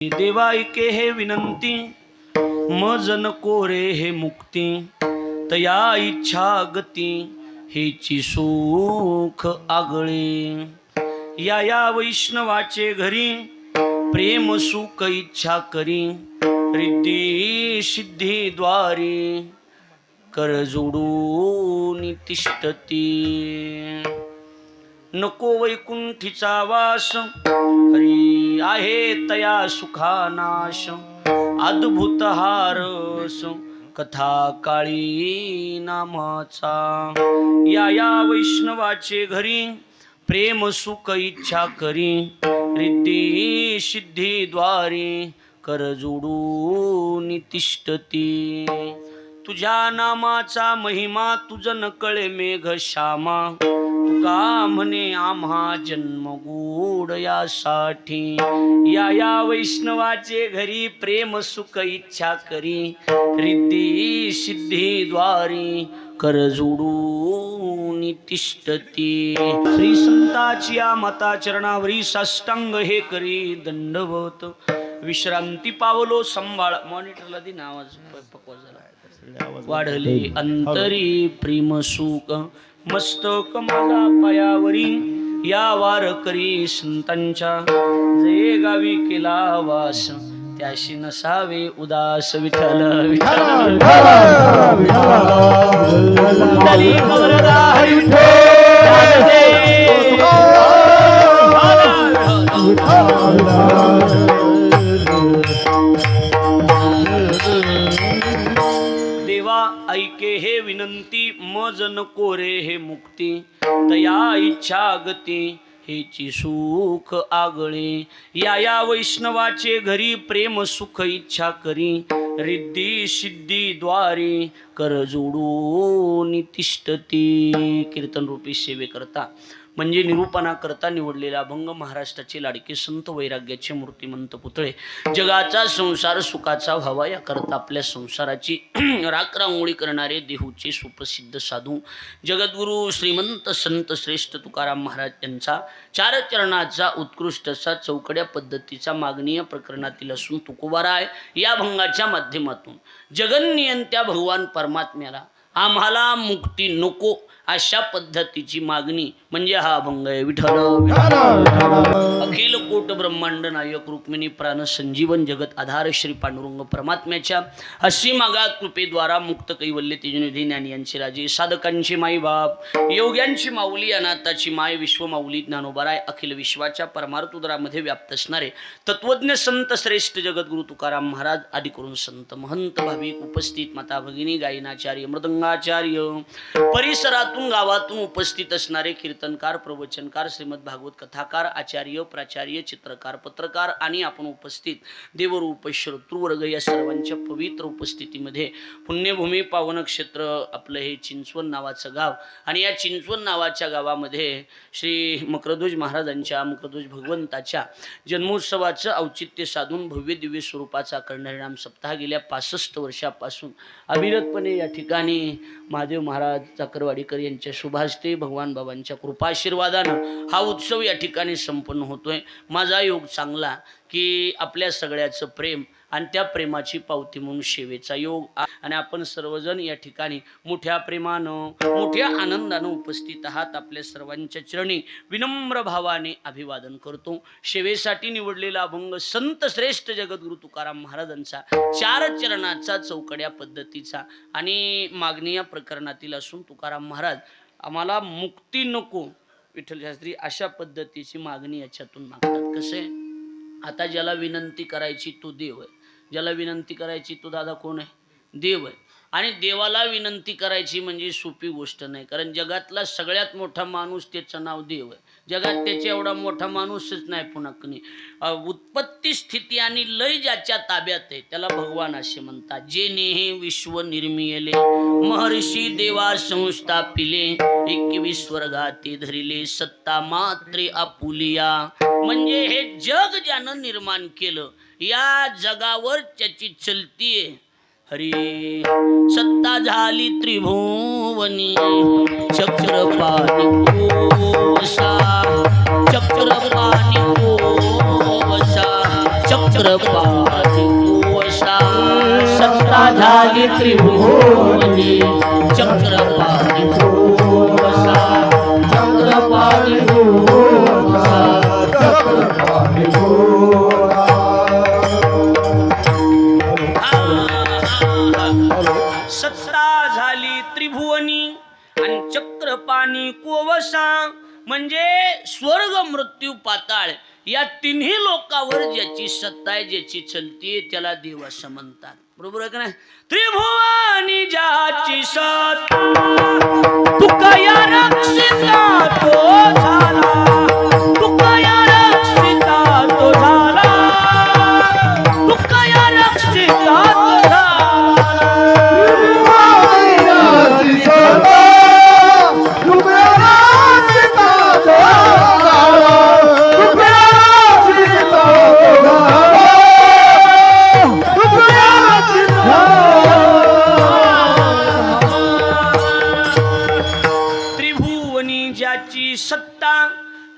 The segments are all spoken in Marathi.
देवा ऐके हे विनंती मज नको रे हे मुक्ती तया इच्छा गती हेची सुख आगळे या वैष्णवाचे घरी प्रेम सुख इच्छा करी रिद्धी सिद्धी द्वारी कर जोडून तिष्ठती नको वैकुंठीचा वास हरी आहे तया सुखानाश अद्भुत हारस कथा काळी नामाचा या वैष्णवाचे घरी प्रेम सुख इच्छा करी रिद्धी सिद्धी द्वारी कर जोडून तिष्ठती तुझ्या नामाचा महिमा तुझ न कळे मेघ श्यामा तुका म्हणे आम्हा जन्म गूढ यासाठी या वैष्णवाचे घरी प्रेम सुख इच्छा करी रिद्धी सिद्धी द्वारी कर जोडून तिष्ठती श्री संताची या मता चरणावरी साष्टांग हे करी दंडवत विश्रांती पावलो संभाळ मॉनिटरला दिन आवाज पकवा झाला वाढले अंतरी प्रेम सुख मस्तक माझा पायावरी या वारकरी संतांच्या जे गावी केला वास त्याशी नसावे उदास विठ्ठल विठ्ठल ऐके हे विनंती मज नको रे हे मुक्ती तया इच्छा गती हेची सुख आगळे या वैष्णवाचे घरी प्रेम सुख इच्छा करी रिद्धी सिद्धी द्वारी कर जोडून तिष्ठती कीर्तन रूपी सेवे करता म्हणजे निरूपणा करता निवडलेला अभंग महाराष्ट्राचे लाडके संत वैराग्याचे मूर्तिमंत पुतळे जगाचा संसार सुखाचा व्हावा या करता आपल्या संसाराची राखरांगोळी करणारे देहूचे सुप्रसिद्ध साधू जगद्गुरु श्रीमंत संत श्रेष्ठ तुकाराम महाराज यांचा चार चरणाचा उत्कृष्ट असा चौकड्या पद्धतीचा मागणीय प्रकरणातील असून तुकोबारा आहे या अभंगाच्या माध्यमातून जगन्नियंत्या भगवान परमात्म्याला आम्हाला मुक्ती नको अशा पद्धतीची मागणी म्हणजे हा अभंग आहे विठ्ठल अखिल कोट ब्रह्मांड नायक रुक्मिणी प्राण संजीवन जगत आधार श्री पांडुरंग परमात्म्याच्या अशी मागा कृपेद्वारा मुक्त कैवल्य तेजनिधी ज्ञानी यांचे राजे साधकांचे माई बाप योग्यांची माऊली अनाथाची माय विश्व माऊली ज्ञानोबाराय अखिल विश्वाच्या परमार्थउदरामध्ये व्याप्त असणारे तत्वज्ञ संत श्रेष्ठ जगद्गुरु तुकाराम महाराज आदी करून संत महंत भाविक उपस्थित माता भगिनी गायनाचार्य मृदंगाचार्य परिसरात गावातून उपस्थित असणारे कीर्तनकार प्रवचनकार श्रीमद भागवत कथाकार आचार्य प्राचार्य चित्रकार पत्रकार आणि आपण उपस्थित देवरूप श्रोतृवर्ग या सर्वांच्या पवित्र उपस्थितीमध्ये पुण्यभूमी पावन क्षेत्र आपलं हे चिंचवण नावाचं गाव आणि या चिंचवण नावाच्या गावामध्ये श्री मकरध्वज महाराजांच्या मकरध्वज भगवंताच्या जन्मोत्सवाचं औचित्य साधून भव्य दिव्य स्वरूपाचा कर्णहरिनाम सप्ताह गेल्या 65 वर्षापासून अविरतपणे या ठिकाणी महादेव महाराज चाकरवाडीकर यांच्या शुभास्ते भगवान बाबांच्या कृपाशीर्वादानं हा उत्सव या ठिकाणी संपन्न होतोय। माझा योग चांगला की आपल्या सगळ्याचं प्रेम आणि त्या प्रेमाची पावती म्हणून सेवेचा योग आणि आपण सर्वजण या ठिकाणी मोठ्या प्रेमानं मोठ्या आनंदानं उपस्थित आहात। आपल्या सर्वांच्या चरणी विनम्र भावाने अभिवादन करतो। सेवेसाठी निवडलेला अभंग संत श्रेष्ठ जगद्गुरु तुकाराम महाराजांचा चार चरणाचा चौकड्या पद्धतीचा आणि मागणीय प्रकरणातील असून तुकाराम महाराज आम्हाला मुक्ती नको विठ्ठल शास्त्री अशा पद्धतीची मागणी याच्यातून मागतात। कसे आता ज्याला विनंती करायची तो देव आहे, ज्याला विनंती करायची तो दादा कोण आहे? देव आहे। आणि देवाला विनंती करायची म्हणजे सोपी गोष्ट नाही, कारण जगातला सगळ्यात मोठा माणूस त्याचं नाव देव आहे। जगात त्याच्या एवढा मोठा माणूसच नाही पुन्हा कणी उत्पत्ती स्थिती आणि लय ज्याच्या ताब्यात आहे त्याला भगवान असे म्हणतात। जे नेहे विश्व निर्मियले महर्षी देवा संस्थापिले 21 स्वर्गाते धरिले सत्ता मात्रे आपुलिया म्हणजे हे जग ज्यानं निर्माण केलं या जगावर त्याची चलतीये हरी सत्ता झाली त्रिभुवनी चक्रपाणी कोसा चक्रपाणी कोसा चक्रपाणी चक्रपाणी कोसा सत्ता झाली त्रिभुवनी चक्रपाणी कोसा चक्रपाणी कोसा चक्रपाणी सत्ता झाली त्रिभुवनी आणि चक्रपाणी कोवसा म्हणजे स्वर्ग मृत्यू पाताळ या तिन्ही लोकांवर ज्याची सत्ता आहे ज्याची चलती त्याला देव असं म्हणतात. बरोबर आहे का नाही? त्रिभुवनी ज्याची सत्ता तुका या रक्षिता तो झाला तुका या रक्षिता तो झाला तुका या रक्षिता तो झाला सत्ता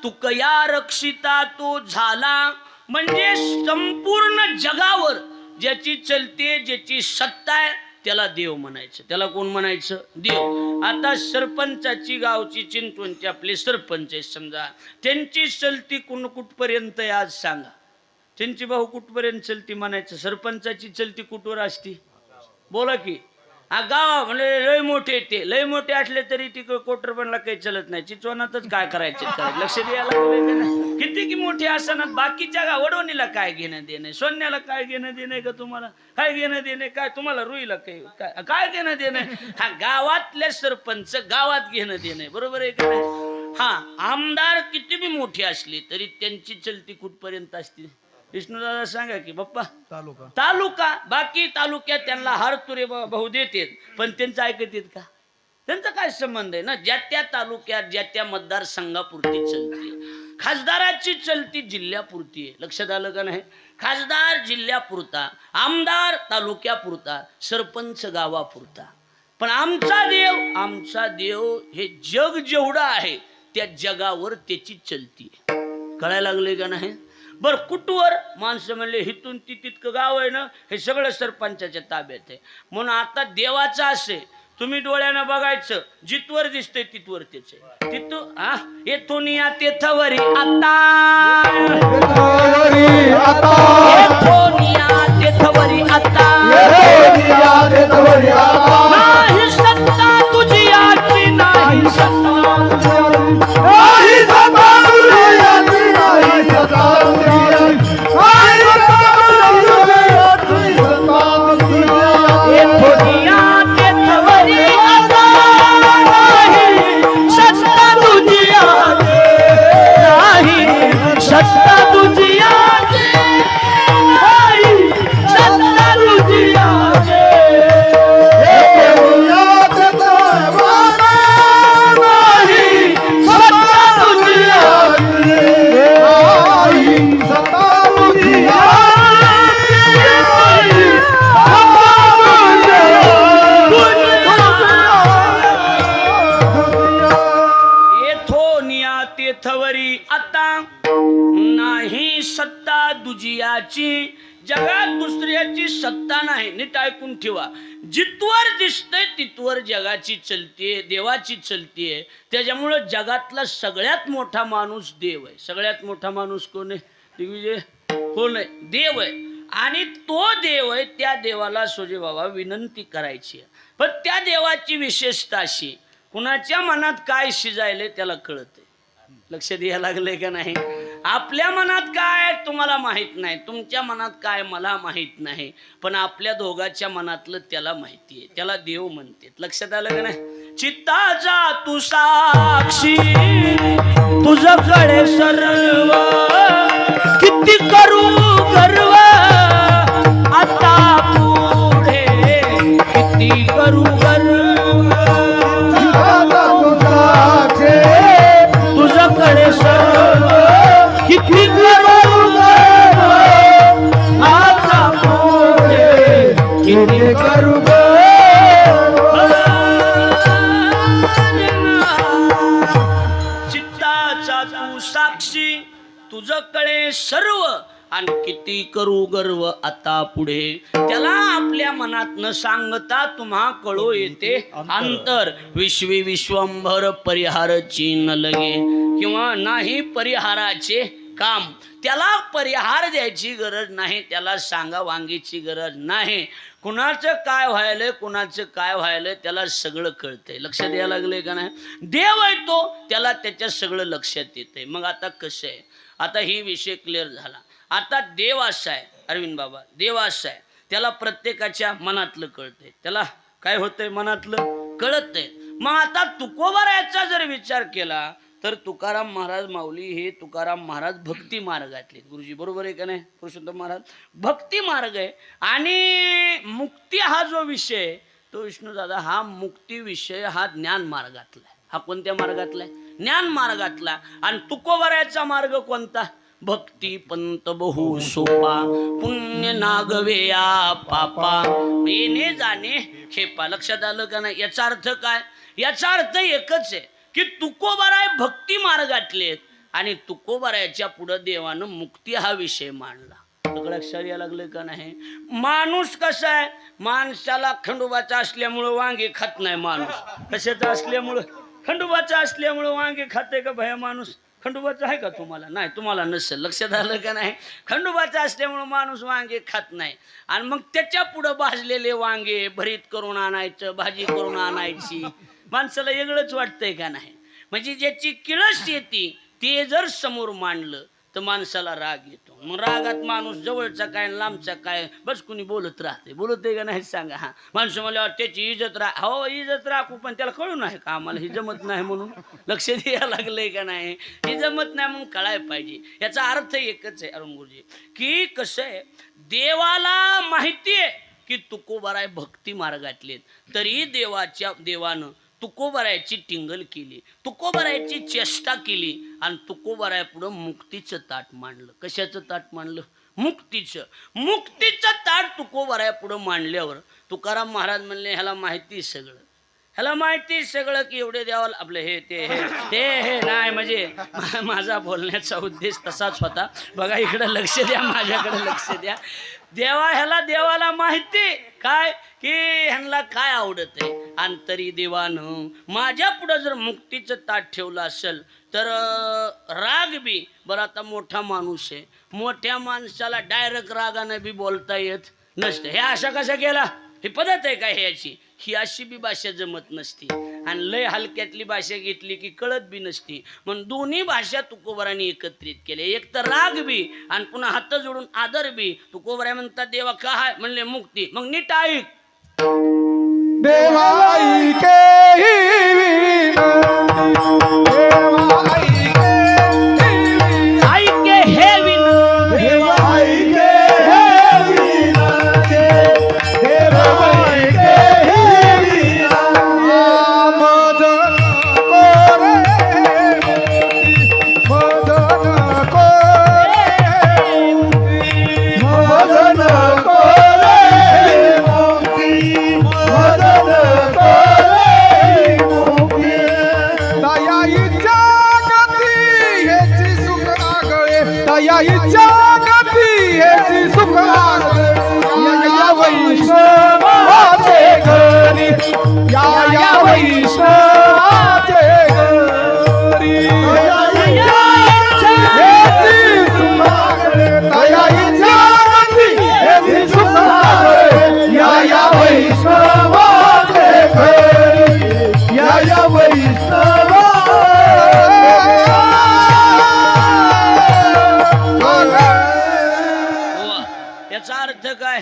तुकया रक्षिता तो झाला म्हणजे संपूर्ण जगावर ज्याची चलते ज्याची सत्ता आहे त्याला देव म्हणायचं. त्याला कोण म्हणायचं? देव. आता सरपंचाची गावची चिंचवणची आपले सरपंच आहे समजा, त्यांची चलती कुठपर्यंत आहे आज सांगा? त्यांची भाऊ कुठपर्यंत चलती म्हणायचं? सरपंचाची चलती कुठवर असती? बोला की. हा गाव म्हणजे लय मोठे ते लय मोठे असले तरी तिकडे कोटरपणला काही चलत नाही. चिचवणातच काय करायचे लक्ष द्यायला किती की मोठे असणार. बाकीच्या वडवणीला काय घेणं देणं, सोन्याला काय घेणं देणं का तुम्हाला? काय घेणं देणं काय तुम्हाला? रुईला काही काय घेणं देणं? हा गावातले सरपंच गावात घेणं देणं. बरोबर आहे का नाही? हा आमदार किती बी मोठे असले तरी त्यांची चलती कुठपर्यंत असते? विष्णुदादा सांगा की बाप्पा. तालुका. बाकी तालुक्यात त्यांना हार तुरे भाऊ देतात पण त्यांचं ऐकत येत का? त्यांचा काय संबंध आहे ना? ज्या त्या तालुक्यात ज्या त्या मतदारसंघापुरती चलती. खासदाराची चलती जिल्ह्यापुरती आहे. लक्षात आलं का नाही? खासदार जिल्ह्यापुरता, आमदार तालुक्यापुरता, सरपंच गावापुरता. पण आमचा देव हे जग जेवढं आहे त्या जगावर त्याची चलती. कळायला लागले का नाही? बर कुठवर माणसं म्हणले हिथून तितकं गाव आहे ना हे सगळं सरपंचाच्या ताब्यात आहे. म्हणून आता देवाचं असे तुम्ही डोळ्यानं बघायचं जिथवर दिसतंय तिथवर त्याच आहे. तिथं हा येथून या तेथवरी आता येथून या तेथवरी आता नाही सत्ता तुझी याची नाही सत्ता जगात दुसऱ्याची सत्ता नाही. नीट ऐकून ठेवा. जिथवर दिसतंय तिथवर जगाची चलतीये, देवाची चलतीये. त्याच्यामुळं जगातला सगळ्यात मोठा माणूस देव आहे. सगळ्यात मोठा माणूस कोण आहे? दिग्विजय कोण आहे? देव आहे. आणि तो देव आहे. त्या देवाला सोजे बाबा विनंती करायची आहे. पण त्या देवाची विशेषता अशी कुणाच्या मनात काय शिजायले त्याला कळतंय. लक्ष द्यायला लागले का नाही? आपल्या मनात काय तुम्हाला माहित नाही, तुमच्या मनात काय मला माहित नाही, पण आपल्या दोघांच्या मनातलं त्याला माहिती आहे. त्याला देव म्हणते. लक्षात आलं का नाही? चित्ताचा तू साक्षी तुझ्याकडे सर्व किती करू गर्व आता पुढे किती करू गर्व तुझ्याकडे सर्व किती करू गर्व आता पुढे किती करू चित्ताचा तू साक्षी तुझ्याकडे सर्व आणि किती करू गर्व आता पुढे. त्याला आपल्या मनात न सांगता तुम्हा कळो येते अंतर. विश्वी विश्वंभर परिहारची न लगे, किंवा नाही परिहाराचे काम. त्याला परिहार द्यायची गरज नाही, त्याला सांगा वांगीची गरज नाही. कुणाचं काय व्हायलंय, कुणाचं काय व्हायलंय त्याला सगळं कळतंय. लक्ष द्यायला लागलंय का नाही? देव आहे तो, त्याला त्याच्या सगळं लक्षात येतंय. मग आता कसं आहे, आता ही विषय क्लिअर झाला. आता देव असा आहे, अरविंद बाबा, देव असा आहे, त्याला प्रत्येकाच्या मनातलं कळतंय. त्याला काय होतंय, मनातलं कळत. मग आता तुकोबारायाचा जर विचार केला तर तुकाराम महाराज माऊली हे तुकाराम महाराज भक्ती मार्गातले गुरुजी, बरोबर आहे का नाही? पुरुषोत्तम महाराज भक्ती मार्ग आहे. आणि मुक्ती हा जो विषय तो विष्णू दादा, हा मुक्ती विषय हा ज्ञान मार्गातला आहे. हा कोणत्या मार्गातला आहे? ज्ञान मार्गातला. आणि तुकोबारायाचा मार्ग कोणता? भक्ती पंत बहु सोपा, पुण्य नागवेया पापा, येणे जाणे खेपा. लक्षात आलं का नाही? याचा अर्थ काय? याचा अर्थ एकच आहे की तुकोबाराय भक्ती मार्गातले आणि तुकोबारायाच्या पुढं देवानं मुक्ती हा विषय मांडला. सगळं लक्षात यायला लागलं का नाही? माणूस कसा आहे, माणसाला खंडोबाचा असल्यामुळं वांगे खात नाही माणूस. कशाचा असल्यामुळं? खंडोबाचा असल्यामुळं वांगे खाते का भया माणूस? खंडोबाचं आहे का तुम्हाला? नाही, तुम्हाला नसेल. लक्षात आलं का नाही? खंडोबाचं असल्यामुळं माणूस वांगे खात नाही. आणि मग त्याच्या पुढं भाजलेले वांगे भरीत करून आणायचं, भाजी करून आणायची. माणसाला वेगळंच वाटतंय का नाही? म्हणजे ज्याची किळस येते ते जर समोर मांडलं तर माणसाला राग येतो. मग रागात माणूस जवळचा काय लांबचा काय बस कुणी बोलत राहते. बोलत आहे का नाही सांगा? हा, माणसं मला त्याची इज्जत हो इज्जत राखू, पण त्याला कळू नाही का आम्हाला ही जमत नाही म्हणून? लक्ष द्यायला लागलंय का नाही? ही जमत नाही म्हणून कळायला पाहिजे. याचा अर्थ एकच आहे अरुण गुरुजी, की कसं आहे, देवाला माहिती आहे की तुकोबाराय भक्ती मार्गातले, तरी देवानं तुकोबारायाची टिंगल केली, तुकोबारायाची चेष्टा केली आणि तुकोबाराया पुढं मुक्तीचं ताट मांडलं. कशाचं ताट मांडलं? मुक्तीचं ताट तुकोबाराया पुढं मांडल्यावर तुकाराम महाराज म्हणले ह्याला माहिती सगळं, ह्याला माहिती सगळं की एवढे द्यावं आपलं हे ते हे नाही. म्हणजे माझा बोलण्याचा उद्देश तसाच होता. बघा इकडं लक्ष द्या, माझ्याकडे लक्ष द्या. देवाला माहिती काय की ह्यांना काय आवडत आहे. आणि तरी देवानं माझ्या पुढं जर मुक्तीचं ताट ठेवलं असेल तर राग बी बरं. आता मोठा माणूस आहे, मोठ्या माणसाला डायरेक्ट रागानं बी बोलता येत नसतं. हे अशा कशा केला, ही पद्धत आहे काय ह्याची? ही अशी बी भाषा जमत नसती आणि लय हलक्यातली भाषा घेतली की कळत बी नसती. म्हणून दोन्ही भाषा तुकोबारांनी एकत्रित केले. एक तर राग बी आणि पुन्हा हात जोडून आदर बी. तुकोबारा म्हणतात देवा काय म्हणले मुक्ती. मग नीट ऐक, देवाई के ऐके हे विनंती,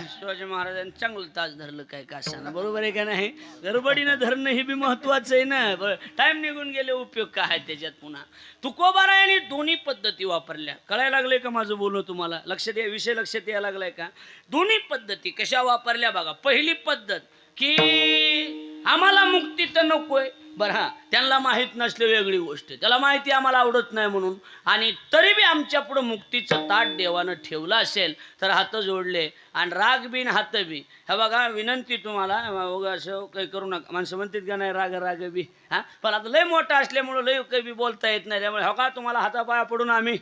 शिवाजी महाराजांनी चांगलं तास धरलं काय काशाना. बरोबर आहे का नाही? गडबडीनं धरणं हे बी महत्वाचं आहे ना. टाइम निघून गेले उपयोग काय आहे त्याच्यात? पुन्हा तुकोबारायांनी दोन्ही पद्धती वापरल्या. कळायला लागले का माझं बोलणं तुम्हाला? लक्षात विषय लक्षात यायला लागलाय का? दोन्ही पद्धती कशा वापरल्या बघा. पहिली पद्धत की आम्हाला मुक्ती तर नकोय. बरं हा, त्यांना माहीत नसले वेगळी गोष्ट, त्याला माहिती आम्हाला आवडत नाही म्हणून, आणि तरी बी आमच्या पुढं मुक्तीचं ताट देवानं ठेवलं असेल तर हात जोडले आणि राग बिन हात बी. हे बघा विनंती तुम्हाला, असं काही करू नका. माणसं म्हणतात का नाही राग बी, हा पण आता लय मोठा असल्यामुळं लय काही बी बोलता येत नाही. त्यामुळे हो का तुम्हाला हातापाया पडून आम्ही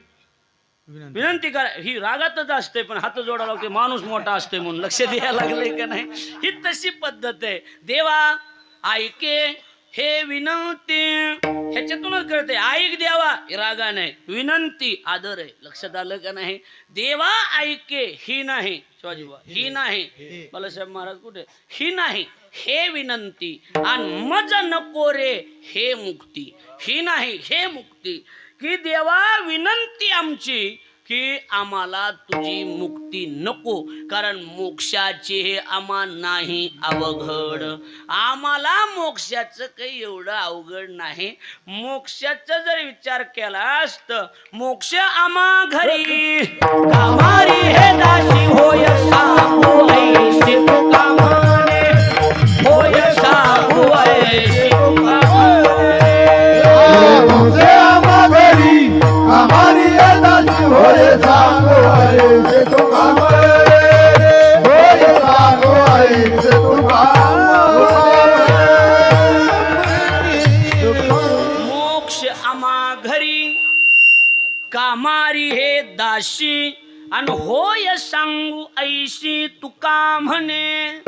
विनंती करा. ही रागातच असते पण हात जोडायला लागते, माणूस मोठा असते म्हणून लक्ष द्यायला लागले का नाही. ही तशी पद्धत आहे. देवा ऐके हे विनंती, ह्याच्यातूनच कळते. ऐक देवा रागा नाही, विनंती आदर आहे. लक्षात आलं का नाही. देवा ऐके ही नाही शिवाजीबा, ही नाही बालासाहेब महाराज कुठे, ही नाही हे विनंती, आणि मज नको रे हे मुक्ती. ही नाही हे मुक्ती, की देवा विनंती आमची की आम्हाला तुझी मुक्ती नको, कारण मोक्षाचे हे आम्हा नाही अवघड. आम्हाला मोक्षाचं काही एवढं अवघड नाही. मोक्षाचा जर विचार केला असतं, मोक्ष आम्हा घरी कामारी हे दासी होय सांगू ऐशी कामाने, होय सांगू ऐशी हमारी दासी होय सांगो ऐसे तो काम होय सांगो ऐसे तो काम. मोक्ष आम्हा घरी कामारी हे दासी, आणि होय सांगू ऐशी तुका म्हणे.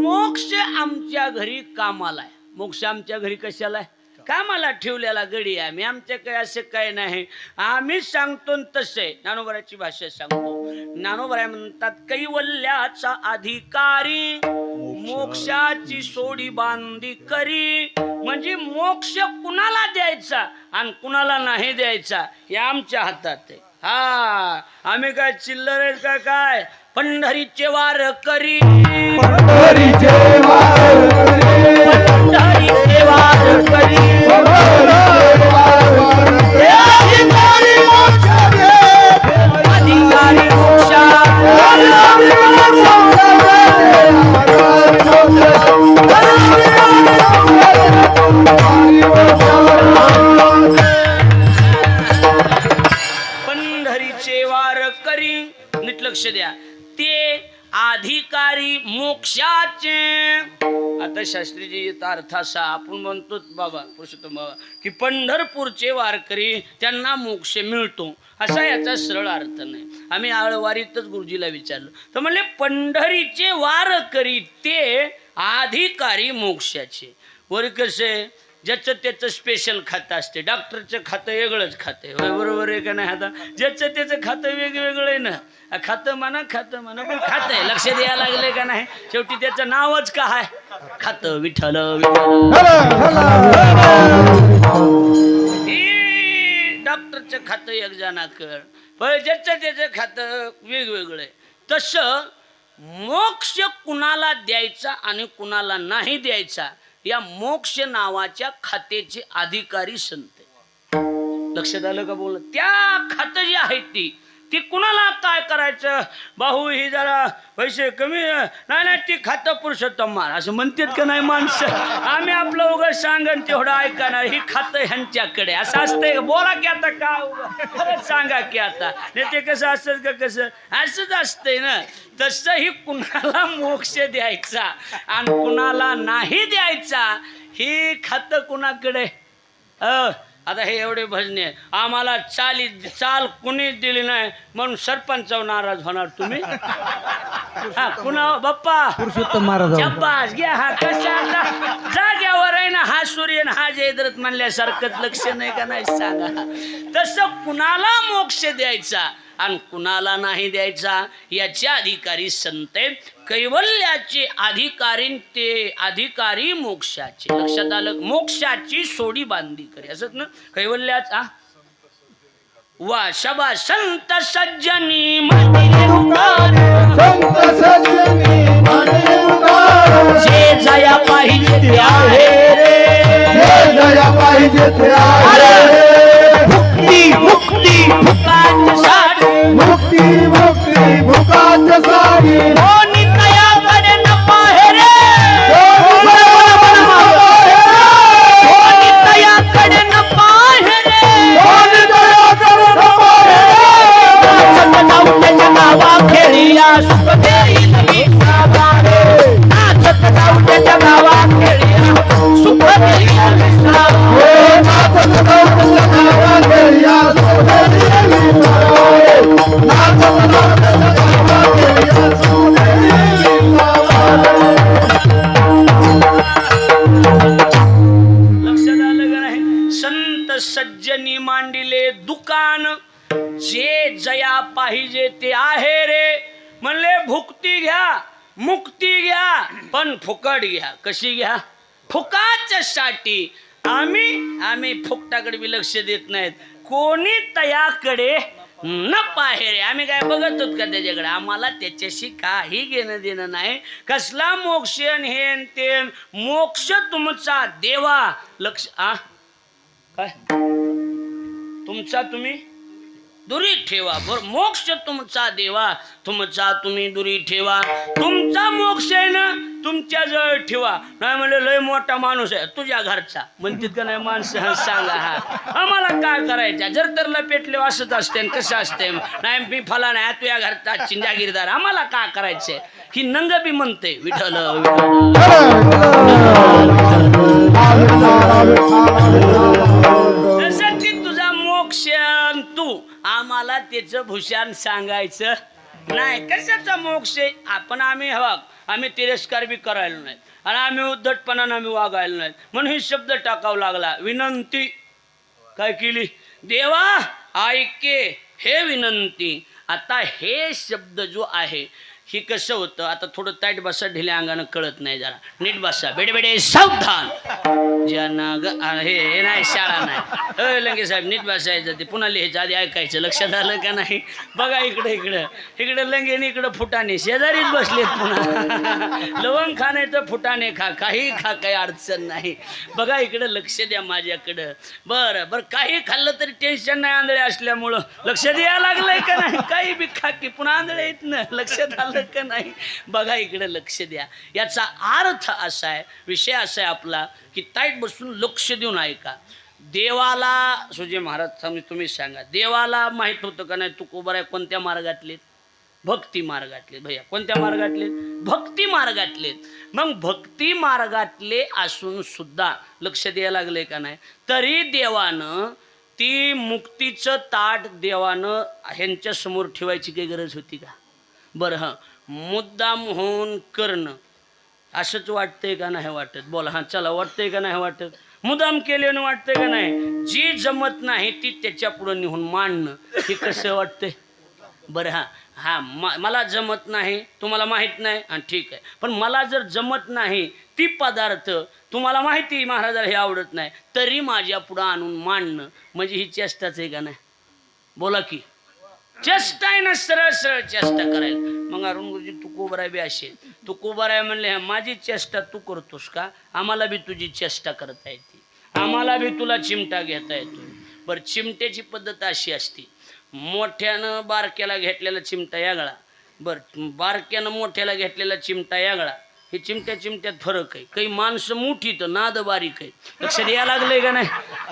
मोक्ष आमच्या घरी कामाला आहे. मोक्ष आमच्या घरी कशाला आहे, कामाला ठेवलेला गडी. आम्ही आमच्या काही असं काय नाही, आम्ही सांगतो तसे. ज्ञानोबराची भाषा सांगतो. ज्ञानोबरा म्हणतात कैवल्याचा अधिकारी मोक्षाची सोडी बांधी करी. म्हणजे मोक्ष कुणाला द्यायचा आणि कुणाला नाही द्यायचा हे आमच्या हातात आहे. हा आम्ही काय चिल्लर आहेत का काय. पंढरीचे वार करी, पंढरीचे वार करी, पंढरीचे वार करी, अधिकारी मोक्ष दे, अधिकारी मोक्षा. पंढरीचे वार करी, नीट लक्ष द्या. ते अधिकारी मोक्षाचे. आता शास्त्रीजी अर्थ असा आपण म्हणतो बाबा पुरुषोत्तम बाबा की पंढरपूरचे वारकरी त्यांना मोक्ष मिळतो, असा याचा सरळ अर्थ नाही. आम्ही आळवारीतच गुरुजीला विचारलं तर म्हणले पंढरीचे वारकरी ते अधिकारी मोक्षाचे. वर कसे ज्याचं त्याचं स्पेशल खातं असते. डॉक्टरचं खातं वेगळंच खातं आहे, बरोबर आहे का नाही. आता ज्याचं त्याचं खातं वेगवेगळं आहे ना. खातं म्हणा पण खातं आहे. लक्ष द्यायला लागले का नाही. शेवटी त्याचं नावच काय खातं, विठ्ठल. डॉक्टरचं खातं एक जणाकर, पण ज्याचं त्याचं खातं वेगवेगळं आहे. तसं मोक्ष कुणाला द्यायचा आणि कुणाला नाही द्यायचा या मोक्ष नावाच्या खात्याचे अधिकारी संत. लक्षात आलं का बोल. त्या खातं जी आहेत ती कुणाला काय करायचं. भाऊ ही जरा पैसे कमी नाही ती खातं पुरुषोत्तम महाराज असं म्हणतात का नाही माणसं. आम्ही आपलं उगाच सांगन तेवढं ऐकणार. ही खातं ह्यांच्याकडे असं असतंय. बोला की आता का सांगा की आता नाही ते कसं असतं का कसं असंच असतंय ना. तसं ही कुणाला मोक्ष द्यायचा आणि कुणाला नाही द्यायचा ही खातं कुणाकडे. आता हे एवढे भजने आम्हाला चाल कुणीच दिली नाही म्हणून सरपंचावर नाराज होणार तुम्ही. हा कुणा बाप्पा पुरुषोत्तम महाराज शब्बास घ्या. हा कशा आता जाग्यावर आहे ना. हा सूर्य हा जयद्रथ म्हणल्यासारखंच लक्ष नाही का नाही सांगा. तसं कुणाला मोक्ष द्यायचा आणि कुणाला नाही द्यायचा याचे अधिकारी संत आहेत. कैवल्याचे अधिकारी ते अधिकारी मोक्षाचे. लक्षात आलं. मोक्षाची सोडी बांधी करी असंच ना. कैवल्याचा वा शबा संत सज्जनी म्हणिले उगार, संत सज्जनी म्हणे उगार, जे जया पाहिजे ते आहे रे, हे जया पाहिजे ते आहे. मुक्ती मुक्ती मुक्ताची साडी, मुक्ती मुक्ती भुकाच साडी, कोणी तयाकडे न पाहे रे, कोणी तयाकडे न पाहे रे, नाचत जाऊ त्याच्या गावा खेळीया सुख देईल विसावा रे, नाचत जाऊ त्याच्या गावा खेळीया सुख देईल विसावा. नाचत जाऊ त्याच्या गावा खेळीया सुख देईल विसावा. म्हणले भुक्ती घ्या मुक्ती घ्या पण फुकट घ्या. कशी घ्या? फुकाच्यासाठी. आम्ही फुकटाकडे बी लक्ष देत नाहीत. कोणी तयाकडे न पाहेरे. आम्ही काय बघत होत का त्याच्याकडे? आम्हाला त्याच्याशी काही घेणं देणं नाही. कसला मोक्ष हे ते मोक्ष तुमचा देवा. लक्ष काय तुमचा तुम्ही दुरी ठेवा. बरं मोक्ष तुमचा देवा तुमचा तुम्ही दुरी ठेवा. तुमचा मोक्ष आहे ना तुमच्या जवळ ठेवा. नाही म्हणलं लय मोठा माणूस आहे तुझ्या घरचा म्हणतात का नाही माणसं? सांगा हा आम्हाला काय करायचं? जर तर लपेटले असंच असते कसं असते. नाही मी फला नाही तुझ्या घरचा चिंजागिरदार आम्हाला काय करायचंय? ही नंग बी म्हणते विठ्ठल तसं ती तुझा मोक्ष तू आम्हाला त्याचं भूषण सांगायचं नाही. कशाचा मोक्ष आहे? आम्ही हवा आम्ही तिरस्कार बी करायला नाही आणि आम्ही उद्धटपणानं आम्ही वागायला नाही म्हणून ही शब्द टाकावा लागला. विनंती काय केली? देवा ऐके हे विनंती. आता हे शब्द जो आहे ही कसं होतं? आता थोडं ताईट बसा ढिल्या अंगानं कळत नाही. जरा नीट बसा. बेडे सावधान. ज्यांना हे नाही शाळा नाही लंगे साहेब नीट बसायचं. ते पुन्हा लिहायचं आधी ऐकायचं. लक्षात आलं का नाही? बघा इकडे लंगेने इकडं फुटाणे शेजारीच बसलेत. पुन्हा लवंग खा नाही तर फुटाणे खा काही खा काही अडचण नाही. बघा इकडं लक्ष द्या माझ्याकडं. बरं काही खाल्लं तरी टेन्शन नाही आंधळे असल्यामुळं. लक्ष द्यायला लागलंय का नाही? काही बी खा की पुन्हा आंधळे येत ना. लक्षात आलं का नाही? बघा इकडे लक्ष द्या. याचा अर्थ असा आहे विषय असा आहे आपला की ताईट बसून लक्ष देऊन ऐका. देवाला सुजय महाराज तुम्ही सांगा देवाला माहित होतं का नाही तुकोबाराय कोणत्या मार्गातले? भक्ती मार्गातले. भैया कोणत्या मार्गातले? भक्ती मार्गातले. मग भक्ती मार्गातले असून सुद्धा लक्ष द्यायला लागले का नाही? तरी देवानं ती मुक्तीचं ताट देवानं ह्यांच्या समोर ठेवायची काही गरज होती का? बरं हां मुद्दाम होऊन करणं असंच वाटतंय का नाही वाटत? बोला हां चला वाटतंय का नाही वाटत? मुद्दाम केल्यानं वाटतंय का नाही? जी जमत नाही ती त्याच्या पुढं निहून मांडणं हे कसं वाटतंय? बरं हां मला जमत नाही तुम्हाला माहीत नाही आणि ठीक आहे. पण मला जर जमत नाही ती पदार्थ तुम्हाला माहिती महाराजाला हे आवडत नाही तरी माझ्या पुढं आणून मांडणं म्हणजे ही चेष्टाच आहे का नाही? बोला की चेष्टा आहे ना. सरळ चेष्टा करायला. मग अरुण गुरुजी तू कोबराय बी असेल तू कोबराय म्हणले माझी चेष्टा तू करतोस का? आम्हाला बी तुझी चेष्टा करता येते. आम्हाला बी तुला चिमटा घेता येतो. बरं चिमट्याची पद्धत अशी असते मोठ्यानं बारक्याला घेतलेला चिमटा यागळा. बरं बारक्यानं मोठ्याला घेतलेला चिमटा यागळा. हे चिमट्यात फरक आहे. काही माणसं मोठी तर नाद बारीक आहे. लक्षात यायला लागलंय का नाही?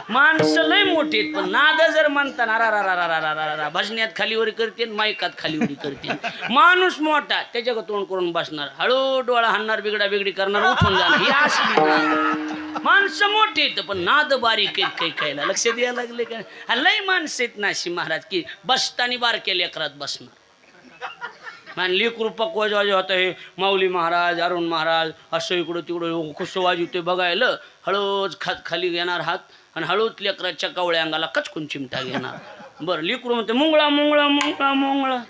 माणसं लय मोठी आहेत पण नाद जर म्हणताना रा भजण्यात खालीवरी करते मायकात खालीवरी करते. माणूस मोठा त्याच्या तोंड करून बसणार हळू डोळा हाणणार बिगडी करणार उठून जाणार. ही अशी माणसं मोठी आहेत पण नाद बारीक आहेत काही खायला. लक्षात यायला लागले का? लय माणसं आहेत नाशी महाराज की बसतानी बारक्या लेकरात बसणार. आणि लेकरू पकवाज होतं हे माऊली महाराज अरुण महाराज असं इकडं तिकडं खुसं वाजवते बघायला. हळूच खाली घेणार हात आणि हळूच लेकराच्या कवळ्या अंगाला कचकून चिमटा घेणार. बरं लेकरू म्हणते मुंगळा मुंगळा मुंगळा मुंगळा.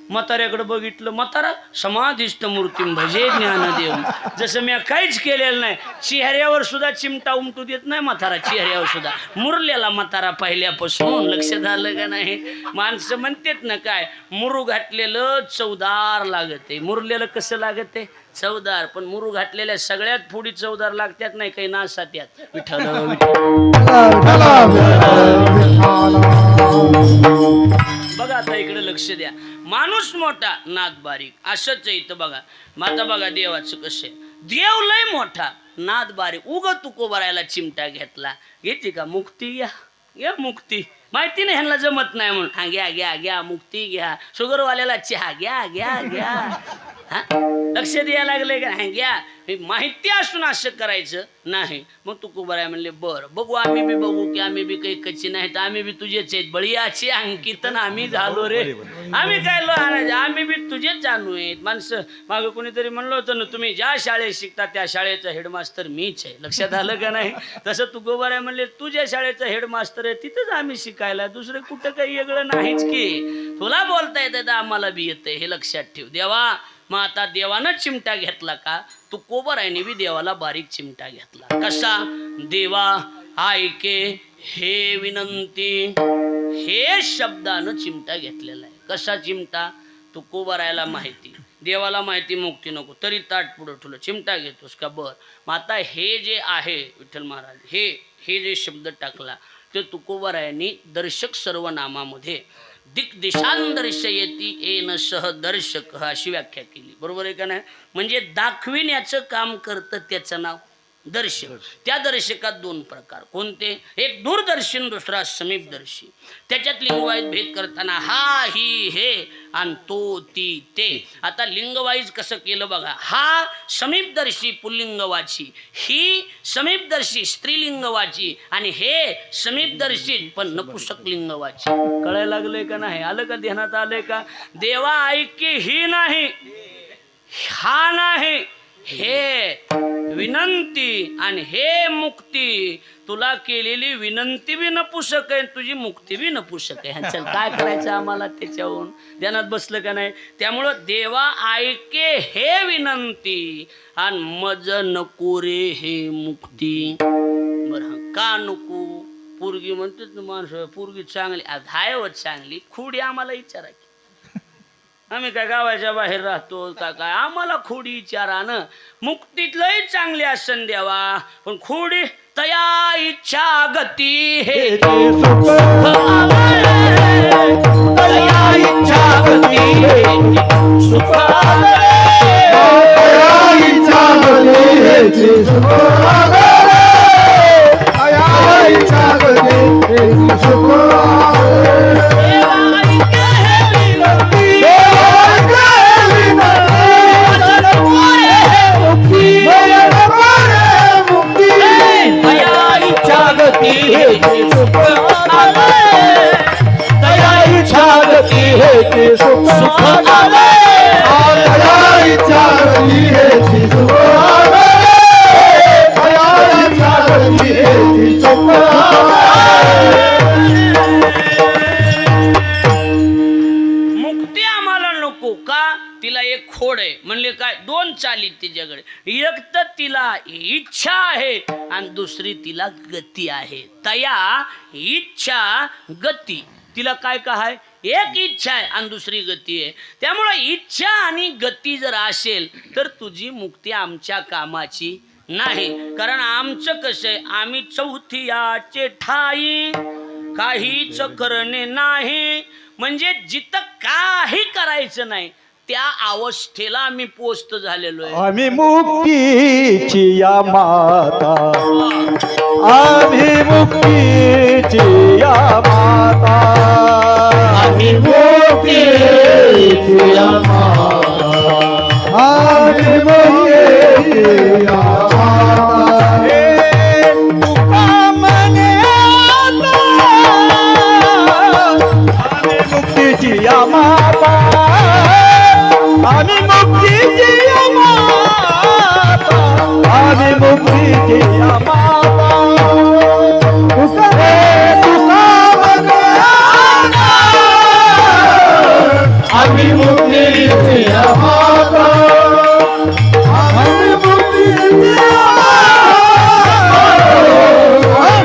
म्हाताऱ्याकडे बघितलं म्हातारा समाधिष्ट मूर्ती भजे ज्ञानदेव. जसं मी काहीच केलेलं नाही. चेहऱ्यावर सुद्धा चिमटा उमटू देत नाही म्हातारा. चेहऱ्यावर सुद्धा मुरलेला म्हातारा पहिल्यापासून. लक्षात आलं का नाही? माणसं म्हणतात ना काय मुरू घातलेलं चवदार लागत आहे. मुरलेलं कसं लागत आहे? चवदार. पण मुरू घातलेल्या सगळ्यात पुढी चवदार लागतात नाही काही नासात्यात. विठ्ठल बघा आता इकडे लक्ष द्या. माणूस मोठा नाद बारीक असंच आहे इथं बघा. आता बघा देवाचं कसं आहे. देव लय मोठा नाद बारीक. उग तुको भरायला चिमटा घेतला. घेते का? मुक्ती घ्या मुक्ती. माहिती नाही ह्यांना जमत नाही म्हणून. हा घ्या मुक्ती घ्या. शुगरवाल्याला चहा घ्या. हा लक्ष द्यायला लागले का? हा घ्या. माहिती असून असं करायचं नाही. मग तू कुबराय म्हणले बरं बघू आम्ही बी बघू की आम्ही बी काही कच्ची नाही तर आम्ही बी तुझेच आहेत. बळीयाचे अंकितन आम्ही झालो रे. आम्ही काय आणायचं आम्ही बी तुझेच जाणू आहेत. माणसं मागं कोणीतरी म्हणलं होतं ना तुम्ही ज्या शाळेत शिकता त्या शाळेचा हेडमास्तर मीच आहे. लक्षात आलं का नाही? तसं तू गोबराय म्हणले तू ज्या शाळेचा हेडमास्तर आहे तिथंच आम्ही शिका शिकायला, दुसरं कुठं काही वेगळं नाहीच की. तुला बोलता येतं तर आम्हाला बी येतंय, हे लक्षात ठेव. देवा मग आता देवानं चिमटा घेतला का? तू कोबरायने बी देवाला बारीक चिमटा घेतला. कसा? देवा ऐके हे विनंती, हे शब्दानं चिमटा घेतलेला आहे. कसा चिमटा? तू कोबरायला माहिती, देवाला माहिती मुक्ती नको, तरी ताट पुढं ठेवलं, चिमटा घेतोस का? बर. मग आता हे जे आहे विठ्ठल महाराज, हे जे शब्द टाकला ते तुकोबरायांनी दर्शक सर्वनामामध्ये दिग्दिशांदर्शयती येन सह दर्शक अशी व्याख्या केली. बरोबर आहे का नाही? म्हणजे दाखविण्याचं काम करतं त्याचं नाव दर्शक. त्या दर्शकात दोन प्रकार. कोणते? एक दूरदर्शन, दुसरा समीपदर्शी. त्याच्यात लिंगवाईज भेद करताना हा ही हे आणि तो ती ते. आता लिंगवाईज कसं केलं बघा. हा समीपदर्शी पुल्लिंगवाची, ही समीपदर्शी स्त्रीलिंगवाची आणि हे समीपदर्शी पण नपुसक लिंगवाची. कळायला लागलंय का नाही? आलं का? ध्यानात आलंय का? देवा ऐके ही नाही, हा नाही, हे विनंती आणि हे मुक्ती. तुला केलेली विनंती बी नपुसक आहे, तुझी मुक्ती बी नपुसक आहे. चल काय करायचं आम्हाला त्याच्याहून? ध्यानात बसलं का नाही? त्यामुळं देवा ऐके हे विनंती आणि मज नको रे हे मुक्ती. बरं का नको? पोरगी म्हणते माणसं पोरगी चांगली धायव चांगली, खोडी आम्हाला विचारा की. आम्ही काय गावाच्या बाहेर राहतो का काय? आम्हाला खोडी विचारा न. मुक्तीत लय चांगली असन देवा, पण खोडी तया इच्छा गती हे सुख तया इच्छा गती हे सुख तया इच्छा गती हे सुख तया इच्छा गती हे सुख मुक्ती आम्हाला नको का? तिला एक खोड आहे. म्हणले काय? दोन चाली तिच्याकडे. एक तर तिला इच्छा आहे आणि दुसरी तिला गती आहे. तया इच्छा गती. तिला काय आहे? एक इच्छा आहे आणि दुसरी गती आहे. त्यामुळे इच्छा आणि गती जर असेल तर तुझी मुक्ती आमच्या कामाची नाही. कारण आमचं कसं आहे, आम्ही चौथियाचे ठाई काहीच करणे नाही. म्हणजे जिथं काही करायचं नाही त्या अवस्थेला आम्ही पोस्ट झालेलो आहे. आम्ही मुक्तीची या माता, आम्ही मुक्तीची या माता, आम्ही मुक्तीची या माता, आम्ही मुक्तीची या माता. तुका म्हणे आता, आम्ही मुक्तीची या माता, आम्ही मुक्तीची या माता, आम्ही मुक्तीची या माता. तुका म्हणे आता, आम्ही मुक्तीची या माता, आम्ही मुक्तीची या माता,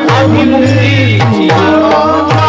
आम्ही मुक्तीची या माता.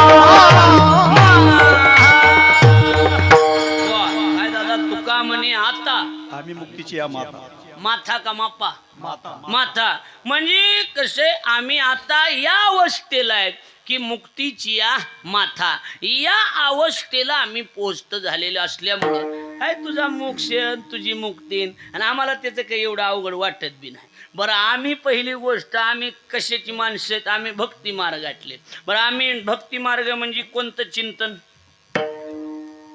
काय दादा? तुका म्हणे आता, आम्ही मुक्तीची या माता. माथा का मापा? माता. माथा. म्हणजे कसे आम्ही आता या अवस्थेला आहे की मुक्तीची या माथा, या अवस्थेला आम्ही पोहोचत झालेले असल्यामुळं काय तुझा मोक्ष तुझी मुक्ती आणि आम्हाला त्याचं काही एवढं अवघड वाटत बी नाही. बरं आम्ही पहिली गोष्ट आम्ही कशाची माणसं आहेत? आम्ही भक्ती मार्गातले. बरं आम्ही भक्ती मार्ग म्हणजे कोणतं चिंतन?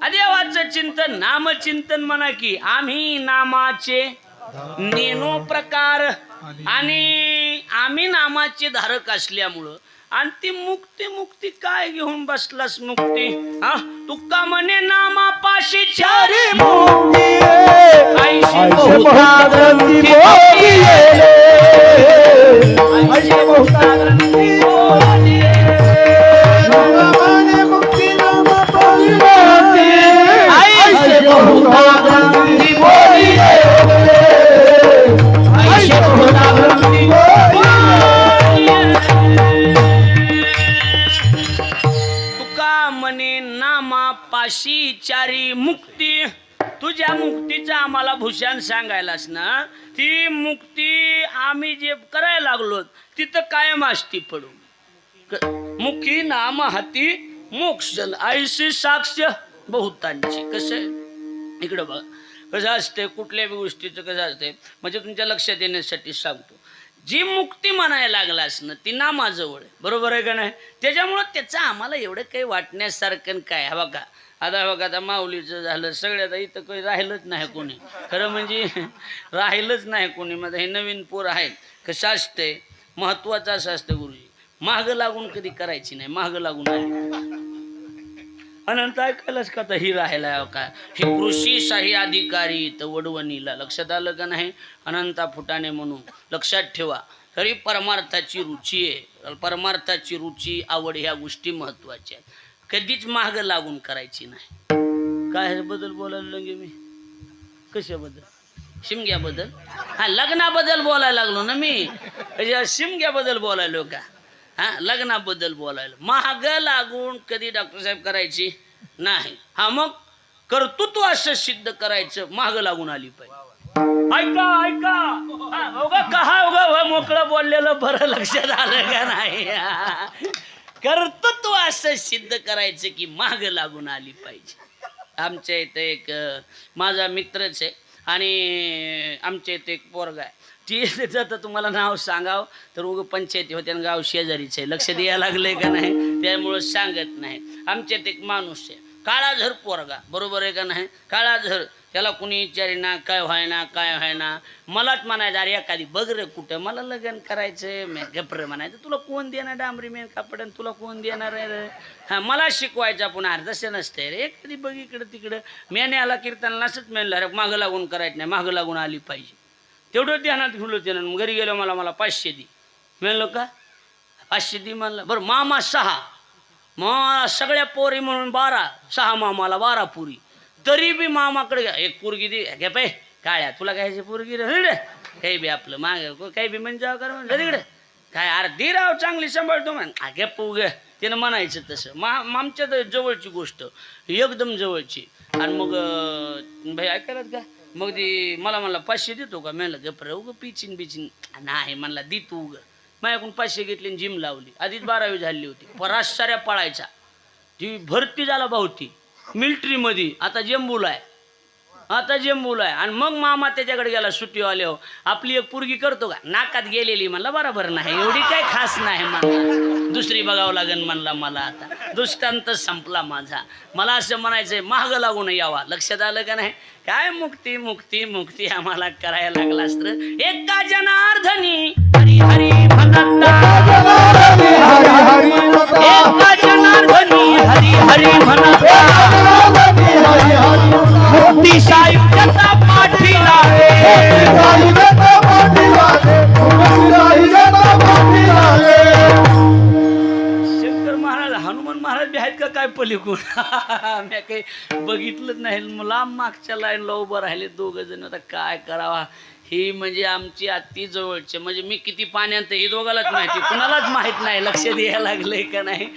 देवाचं चिंतन, नामचिंतन म्हणा की. आम्ही नामाचे नेनो प्रकार आणि आम्ही नामाचे धारक असल्यामुळं आणि ती मुक्ती मुक्ती काय घेऊन बसलास मुक्ती? हा तुका म्हणे नामापाशी चारी मुक्ती आईशी आईशी बहुता ग्रंथी ग्रंथी मोठी आईशी बहुता ग्रंथी मोठी. तू ज्या मुक्तीचं आम्हाला भूषण सांगायलास ना, ती मुक्ती आम्ही जे करायला लागलो तिथं कायम असती पडू. मुखी नाम हाती मोक्ष आईशी साक्ष बहुतांची. कसं आहे इकडं बघा कसं असते, कुठल्याही गोष्टीचं कसं असते म्हणजे तुमच्या लक्षात येण्यासाठी सांगतो. जी मुक्ती म्हणायला लागलास ना ती नामाजवळ आहे, बरोबर आहे का नाही? त्याच्यामुळं त्याचं आम्हाला एवढं काही वाटण्यासारखं काय. हा बघा आता माऊलीचं झालं सगळ्यात इथं काही राहिलंच नाही कोणी, खरं म्हणजे राहिलंच नाही कोणी. माझं हे नवीन पोर आहेत. कसं असतंय महत्वाचं असं असतं गुरुजी, मागं लागून कधी करायची नाही, मागं लागून आली. अनंत ऐकायलाच का ही राहायला का हे कृषी शाही अधिकारी तर वडवणीला. लक्षात आलं का नाही? अनंता फुटाणे म्हणून लक्षात ठेवा. तरी परमार्थाची रुची आहे, परमार्थाची रुची आवड ह्या गोष्टी महत्वाच्या आहेत. कधीच मागं लागून करायची नाही. काय बद्दल बोलायला लगे मी? कशाबद्दल? शिमग्याबद्दल? हा लग्नाबद्दल बोलायला लागलो ना मी, शिमग्याबद्दल बोलायलो का? हा लग्नाबद्दल बोलायला. माग लागून कधी डॉक्टर साहेब करायची नाही. हा मग कर्तृत्व असं सिद्ध करायचं, माग लागून आली पाहिजे. ऐका कहा मोकळं बोललेलं बरं लक्षात आलं का नाही? कर्तृत्व असं सिद्ध करायचं की माग लागून आली पाहिजे. आमच्या इथे एक माझा मित्रच आहे आणि आमच्या इथे एक पोरगा आहे. ती तर तुम्हाला नाव सांगाव तर उगं पंचायती होते आणि गाव शेजारीच आहे. लक्ष द्यायला लागलंय का नाही? त्यामुळं सांगत नाही. आमच्यात एक माणूस आहे काळाझर पोरगा, बरोबर आहे का नाही? काळाझर. त्याला कुणी विचारेना काय व्हायना काय व्हायना. मलाच म्हणायचं अरे एखादी बघ रे कुठं मला लग्न करायचं. मी गप्र म्हणायचं तुला कोण देणार डांबरी मेन कापड, तुला कोण देणार आहे रे? हां मला शिकवायचा पुन्हा तसं नसतंय रे. एखादी बघ इकडं तिकडं. मेन्याला कीर्तनाला असंच मेनला रे मागं लागून करायचं नाही, मागं लागून आली पाहिजे. तेवढं ध्यानात घेऊन त्यानं घरी गेलो मला 500 दे. म्हणलो का 500 दे म्हणलं. बरं मामा 6, मग सगळ्या पोरी म्हणून 12, 6 मामाला 12 पुरी. तरी बी मामाकडे एक पोरगी दे घे पाय काळ्या तुला काय पोरगी रे काही बी आपलं माग काही बी म्हणजे जाव कर तिकडे काय अर्धी राव चांगली सांभाळतो म्हण घे पू ग. त्यानं म्हणायचं तसं. आमच्या तर जवळची गोष्ट एकदम जवळची. आणि मग भाई ऐकायलात का मग ती मला म्हणला 500 देतो का? म्हणलं गप्र उगं पिचिन बिचिन नाही म्हणला दे तू उगं. माझ्याकडून 500 घेतली आणि जिम लावली. आधीच 12वी झाली होती. परास साऱ्या पळायचा. ती भरती झाला भावती मिलिटरीमध्ये. आता जेंबूला आहे. आणि मग मामा त्याच्याकडे गेला सुट्टीवाले हो. आपली एक पोरगी करतो का? नाकात गेलेली म्हणला बरोबर नाही एवढी काही खास नाही म्हणला. दुसरी बघावं लागेल म्हणला मला. आता दृष्टांत संपला माझा. मला असं म्हणायचंय मागं लागून यावा. लक्षात आलं का नाही? काय मुक्ती मुक्ती मुक्ती आम्हाला करायला लागला असतं. एका जनार्दनी हरी हरी म्हणता, एका जनार्दनी हरी हरी म्हणता, मुक्ती सायुज्याचा पाठी लागे. शंकर महाराज हनुमान महाराज बी आहेत का काय पलीकडून? मी काही बघितलंच नाही. लांब मागच्या लाईनला उभं राहिले 2 जण. आता काय करावा? ही म्हणजे आमची अति जवळचे म्हणजे मी किती पाण्यात ही दोघालाच माहिती, कुणालाच माहित नाही. लक्ष द्यायला लागलंय का नाही?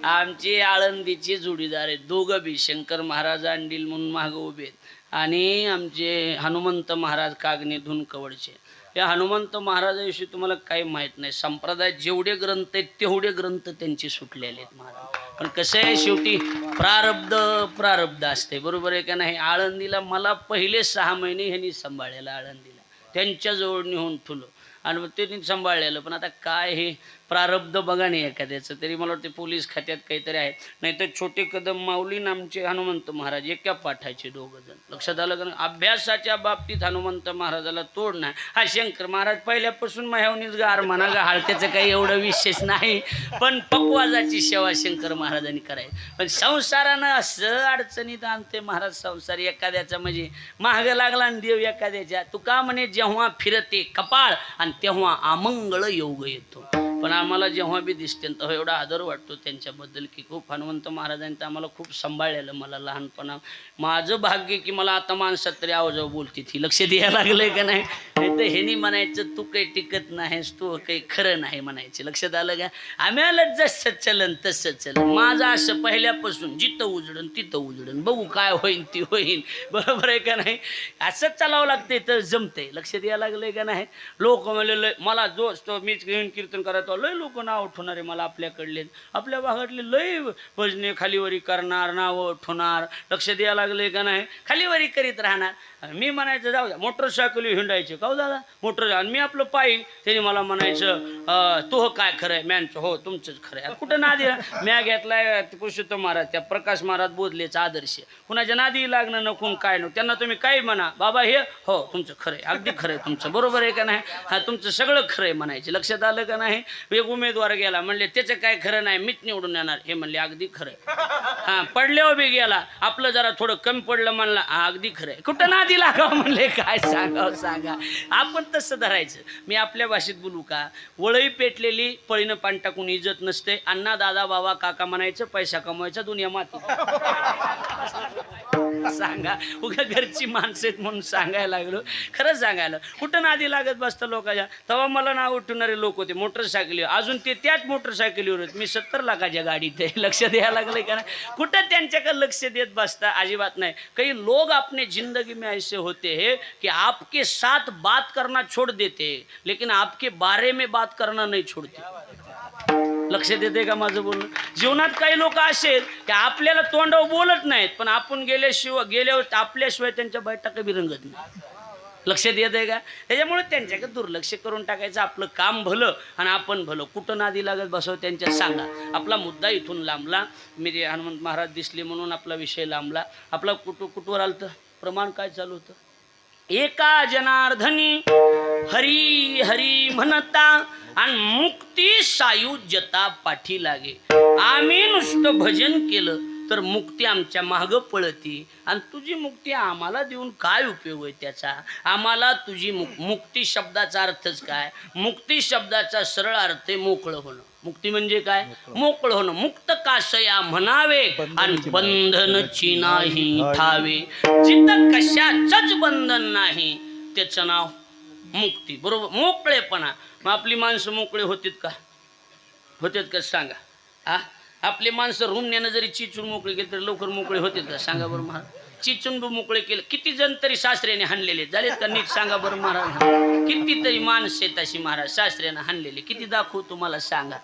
आमची आळंदीची जोडीदार आहेत दोघं बी. शंकर महाराज अंडील म्हणून मागं उभे आहेत आणि आमचे हनुमंत महाराज कागणे धुनकवडचे. या हनुमंत महाराजाविषयी तुम्हाला काही माहीत नाही. संप्रदायात जेवढे ग्रंथ आहेत तेवढे ग्रंथ त्यांचे सुटलेले आहेत महाराज. पण कसं आहे शेवटी प्रारब्ध असते, बरोबर आहे का नाही? आळंदीला मला पहिले 6 महिने ह्यांनी सांभाळलेलं. आळंदीला त्यांच्याजवळ नेऊन ठुलो आणि मग त्यांनी सांभाळलेलं. पण आता काय हे प्रारब्ध बघा नाही एखाद्याचं. तरी मला वाटते पोलीस खात्यात काहीतरी आहे. नाहीतर छोटे कदम माऊली नामचे हनुमंत महाराज एका पाठाचे 2 जण. लक्षात आलं का? अभ्यासाच्या बाबतीत हनुमंत महाराजाला तोड नाही. हा शंकर महाराज पहिल्यापासून माह्यावनीच गार म्हणा गाळ, त्याचं काही एवढं विशेष नाही. पण पक्वाजाची सेवा शंकर महाराजांनी करायची. पण संसारानं असं अडचणीत आणते महाराज संसार एखाद्याचा. म्हणजे महाग लागला आणि देव एखाद्याच्या. तू का म्हणे जेव्हा फिरते कपाळ आणि तेव्हा अमंगळ योग येतो. पण आम्हाला जेव्हा बी दिसते तेव्हा एवढा आदर वाटतो त्यांच्याबद्दल की खूप हनुमंत महाराजांनी तर आम्हाला खूप सांभाळलेलं मला लहानपणा. माझं भाग्य की मला आता माणसात तरी आवाजावर बोलते ती लक्ष द्यायला लागलंय का नाही. तर ह्यानी म्हणायचं तू काही टिकत नाहीस, तू काही खरं नाही म्हणायचे. लक्षात आलं का. आम्हाला जसं चलन तसं चलन. माझं असं पहिल्यापासून जिथं उजडन तिथं उजडन, बघू काय होईन ती होईन. बरोबर आहे का नाही. असंच चालावं लागतंय तर जमतंय. लक्ष द्यायला लागलंय का नाही. लोक म्हणले लय मला जो तो मीच घेऊन कीर्तन करायचो लय लोक नाव उठवणारे मला आपल्याकडले आपल्या भागातले लय भजने खालीवरी करणार नाव उठवणार. लक्ष द्यायला लागले का नाही. खालीवरी करीत राहणार. मी म्हणायचं जाऊ द्या मोटरसायकल हिंडायचे का दादा मोटर. आणि मी आपलं पायी त्याने मला म्हणायचं तो काय खरं आहे मॅनचं. हो तुमचंच खरं आहे. कुठं नादी म्या घेतलाय पुरुषोत्तम महाराज त्या प्रकाश महाराज बोधलेचा आदर्श. कुणाच्या नादी लागणं नकून काय नको. त्यांना तुम्ही काही म्हणा बाबा हे हो तुमचं खरं आहे अगदी खरं आहे तुमचं बरोबर आहे का नाही. हा तुमचं सगळं खरं आहे म्हणायचे. लक्षात आलं का नाही. एक उमेदवार गेला म्हणले त्याचं काय खरं नाही मीच निवडून येणार. हे म्हणले अगदी खरं आहे. हां पडल्यावर बी गेला आपलं जरा थोडं कमी पडलं म्हणला अगदी खरं आहे. कुठं नादी लागावं म्हणले काय सांगावं सांगा. आपण तसं धरायचं. मी आपल्या भाषेत बोलू का. वळई पेटलेली पळीनं पाणी टाकून इज्जत नसते. अण्णा दादा बाबा काका म्हणायचं पैसा कमवायचा दुनिया माती. सांगा उगा घरची माणसं आहेत म्हणून सांगायला लागलो. खरंच सांगायला कुठं नादी लागत बसतं लोकांच्या. तेव्हा मला नाव उठवणारे लोक होते मोटरसायकलीवर. अजून ते त्याच मोटरसायकलीवर आहेत. मी 70 लाखाच्या गाडीत आहे. लक्ष द्यायला लागले का नाही. कुठं त्यांच्याकडे लक्ष देत बसता अजिबात नाही. काही लोग अपने जिंदगी में ऐसे होते हैं कि आपके साथ बात करना छोड़ देते लेकिन आपके बारे में बात करना नहीं छोड़ते. लक्ष देते का माझं बोलणं. जीवनात काही लोक असे की आपल्याला तोंडावर बोलत नाहीत पण आपण गेल्यावर आपल्याशिवाय त्यांच्या बैठका बी रंगत नाही. लक्षात येत आहे का. त्याच्यामुळे त्यांच्याकडे दुर्लक्ष करून टाकायचं. आपलं काम भलं आणि आपण भलं. कुठं नादी लागत बसव त्यांच्या सांगा. आपला मुद्दा इथून लांबला. मी ते हनुमंत महाराज दिसले म्हणून आपला विषय लांबला. आपला कुठवर आलं प्रमाण काय चालू होतं. एका जनार्दनी हरी हरी म्हणता आणि मुक्ती सायुज्यता पाठी लागे. आम्ही नुसतं भजन केलं तर मुक्ती आमच्या मागं पळती. आणि तुझी मुक्ती आम्हाला देऊन काय उपयोग आहे त्याचा. आम्हाला तुझी मुक्ती शब्दाचा अर्थच काय. मुक्ती शब्दाचा सरळ अर्थ आहे मोकळं होणं. मुक्ती म्हणजे काय मोकळं होणं. मुक्त काशया म्हणावे आणि बंधनची नाही ठावे. जिथं कशाचंच बंधन नाही त्याचं नाव मुक्ती. बरोबर मोकळेपणा. मग आपली माणसं मोकळे होतात का. होतात का सांगा. आपली माणसं रूमण्यानं जरी चिचून मोकळे केले तर लवकर मोकळे होते का सांगा बरं महाराज. चिचून मोकळे केलं किती जण तरी सासऱ्याने हाणलेले झालेत का नीट सांगा बरं महाराज. कितीतरी माणसं आहेत अशी महाराज सासऱ्यानं हाणलेले. किती दाखवू तुम्हाला सांगा.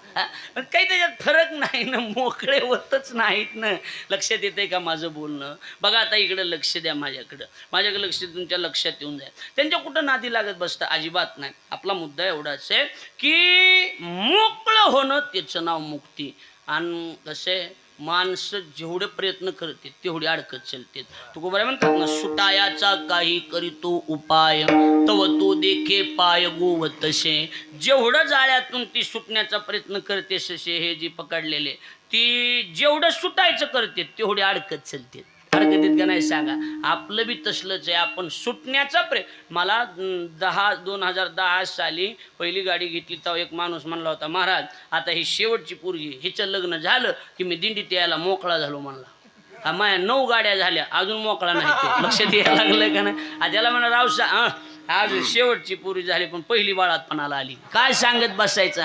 पण काही त्याच्यात फरक नाही ना. मोकळे होतच नाहीत ना. लक्षात येते का माझं बोलणं. बघा आता इकडं लक्ष द्या. माझ्याकडे लक्ष तुमच्या लक्षात येऊन जाईल. त्यांच्या कुठं नादी लागत बसतं अजिबात नाही. आपला मुद्दा एवढाच आहे की मोकळं होणं त्याचं नाव मुक्ती. आणि कसे माणसं जेवढे प्रयत्न करते तेवढी अडकत चलते. तुकोबाराय म्हणतात ना सुटायाचा काही करीतो उपाय तव तो देखे पाय गोव तसे. जेवढं जाळ्यातून ती सुटण्याचा प्रयत्न करते ससे हे जी पकडलेले ती जेवढं सुटायचं करते तेवढी अडकत चलते. हरकतीत का नाही सांगा. आपलं बी तसलंच आहे. आपण सुटण्याचा मला 2010 साली पहिली गाडी घेतली तेव्हा एक माणूस म्हणला होता महाराज आता ही शेवटची पोरगी हिचं लग्न झालं की मी दिंडीत यायला मोकळा झालो म्हणला. माझ्या 9 गाड्या झाल्या अजून मोकळा नाही. ते लक्षात यायला लागलं का नाही. त्याला म्हणा रावसा आज शेवटची पोरी झाली पण पहिली बाळातपणाला आली. काय सांगत बसायचं.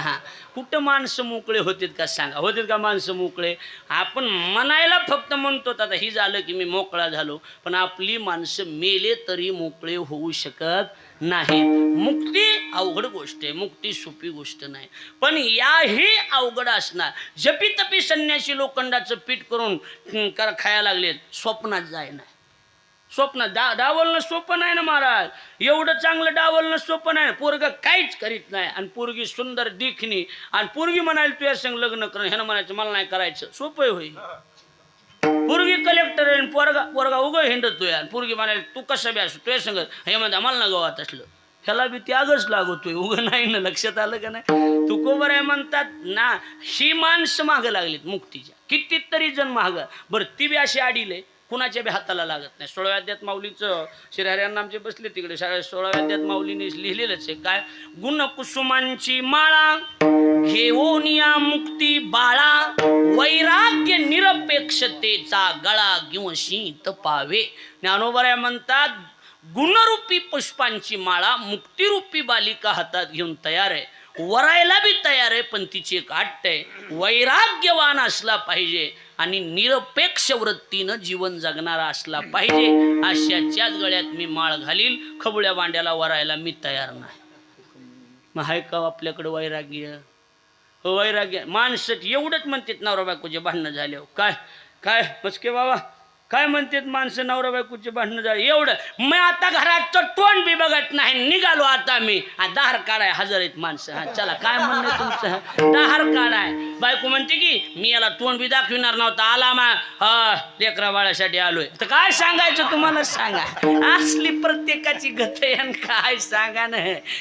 कुठं माणसं मोकळे होतात का सांगा. होतात का माणसं मोकळे. आपण म्हणायला फक्त म्हणतो आता ही झालं की मी मोकळा झालो पण आपली माणसं मेले तरी मोकळे होऊ शकत नाहीत. मुक्ती अवघड गोष्ट आहे. मुक्ती सोपी गोष्ट नाही. पण याही अवघड असणार. जपी तपी संन्यासी लोखंडाचं पीठ करून खायला लागलेत. स्वप्नात जाय नाही. स्वप्न डावलणं सोपं नाही ना महाराज. एवढं चांगलं डावलणं सोपं नाही. पोरग काहीच करीत नाही आणि पोरगी सुंदर देखणी आणि पोरगी म्हणायला तुझ्या संग लग्न करणं ह्यानं म्हणायचं मला नाही करायचं. सोपं होईल. पोरगी कलेक्टर आहे पोरगा उगं हिंडतोय आणि पोरगी म्हणायला तू कसं बी असो तुझ्या संग हे म्हणता मला ना गावात असलं ह्याला बी त्यागच लागतोय उगं नाही ना. लक्षात आलं का नाही. तुकोबाराय म्हणतात ना ही माणसं मागं लागलीत मुक्तीच्या. कितीतरी जण मागं. बरं ती बी अशी आडीले कुणाच्या बी हाताला लागत नाही. 16व्या अध्यात माऊलीचं श्रीहऱ्यांना आमचे बसले तिकडे 16व्या अध्यात माऊलीने लिहिलेलंच आहे काय, गुणकुसुमांची माळा घेऊन या मुक्ती बाळा, वैराग्य निरपेक्षतेचा गळा घेऊन शीत पावे. ज्ञानोबराय म्हणतात गुणरूपी पुष्पांची माळा मुक्तिरूपी बालिका हातात घेऊन तयार आहे, वरायला बी तयार आहे, पण तिची एक अट आहे, वैराग्यवान असला पाहिजे आणि निरपेक्ष वृत्तीनं जीवन जगणारा असला पाहिजे. अशाच्याच गळ्यात मी माळ घालील, खबुळ्या बांड्याला वरायला मी तयार नाही. मग आहे का आपल्याकडे वैराग्य? वैराग्य माणसं एवढंच म्हणतात नवरा बायकोचे भांडणं झाल्यावर. काय काय मस्के बाबा काय म्हणतात माणसं नवरा बायकोचे भांडणं झाले एवढं. मग आता घरात तोंड बी बघत नाही, निघालो आता मी. दार काढाय हजर आहेत माणसं. हा चला काय म्हणणं तुमचं? दार काढाय. बायको म्हणते की मी याला तोंड बी दाखविणार नव्हता, आला मा लेकरा बाळासाठी आलोय. तर काय सांगायचं तुम्हाला सांगा. असली प्रत्येकाची गत आहे आणि काय सांगा ना.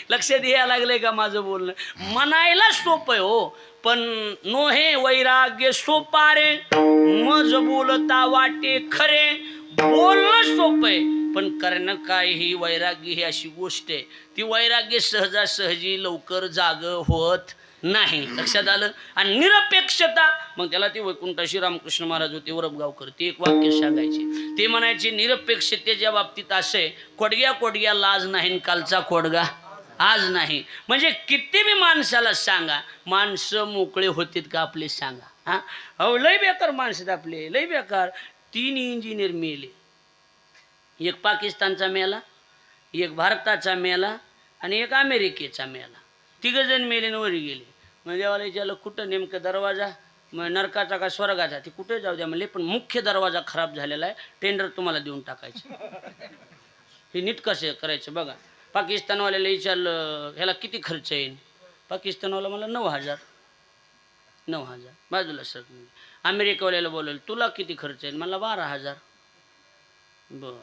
लक्ष द्यायला लागलंय का माझं बोलणं? म्हणायला सोपं आहे हो, पण नो हे वैराग्य सोपारे, मज बोलता वाटे खरे. बोलणं सोपं आहे पण करणं काय, ही वैराग्य ही अशी गोष्ट आहे, ती वैराग्य सहजासहजी लवकर जाग होत नाही. लक्षात आलं? आणि निरपेक्षता, मग त्याला ते वैकुंठाशी रामकृष्ण महाराज होते वरबगावकर, ते एक वाक्य सांगायचे. ते म्हणायचे निरपेक्षतेच्या बाबतीत असे, कोडग्या कोडग्या लाज नाही कालचा कोडगा आज नाही. म्हणजे किती बी माणसाला सांगा, माणसं मोकळे होतील का आपले सांगा. हा अहो लय बेकार माणसं आपले, लय बेकार. 3 इंजिनियर मेले, एक पाकिस्तानचा मेला, एक भारताचा मेला आणि एक अमेरिकेचा मेला. 3 जण मेले आणि वरी गेले. मग देवाला विचारलं कुठं नेमकं दरवाजा, मग नरकाचा का स्वर्गाचा, ते कुठे जाऊ द्या म्हणले, पण मुख्य दरवाजा खराब झालेला आहे, टेंडर तुम्हाला देऊन टाकायचं. हे नीट कसं करायचं बघा. पाकिस्तानवाल्याला विचारलं ह्याला किती खर्च येईल, पाकिस्तानवाला मला 9,000. बाजूला सर. अमेरिकावाल्याला बोलवलं तुला किती खर्च येईल, मला 12,000. बरं.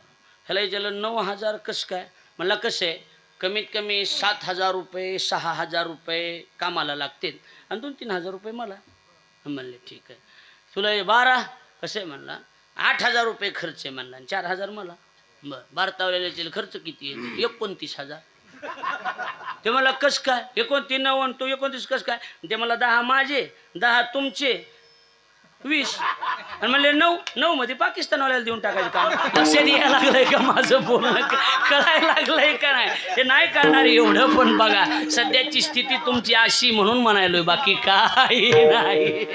ह्याला विचारलं 9,000 कसं काय, मला कसं आहे कमीत कमी 7,000 रुपये 6,000 रुपये कामाला लागतील आणि 2-3,000 रुपये मला. म्हणले ठीक आहे. तुला 12 कसं आहे म्हणला, 8,000 रुपये खर्च आहे म्हणला आणि 4,000 मला. बरं. भारतावाल्याला खर्च किती आहे, 29,000. ते मला कस काय 29 9 तो 29 कस काय, ते मला 10 माझे 10 तुमचे 20 आणि म्हणले 9 मध्ये पाकिस्तानवाल्याला देऊन टाकायचं काम. लक्षात यायला लागलंय का माझं बोलणं, कळायला लागलंय का नाही? ते नाही कळणार एवढं, पण बघा सध्याची स्थिती तुमची अशी म्हणून म्हणायलोय, बाकी काही नाही.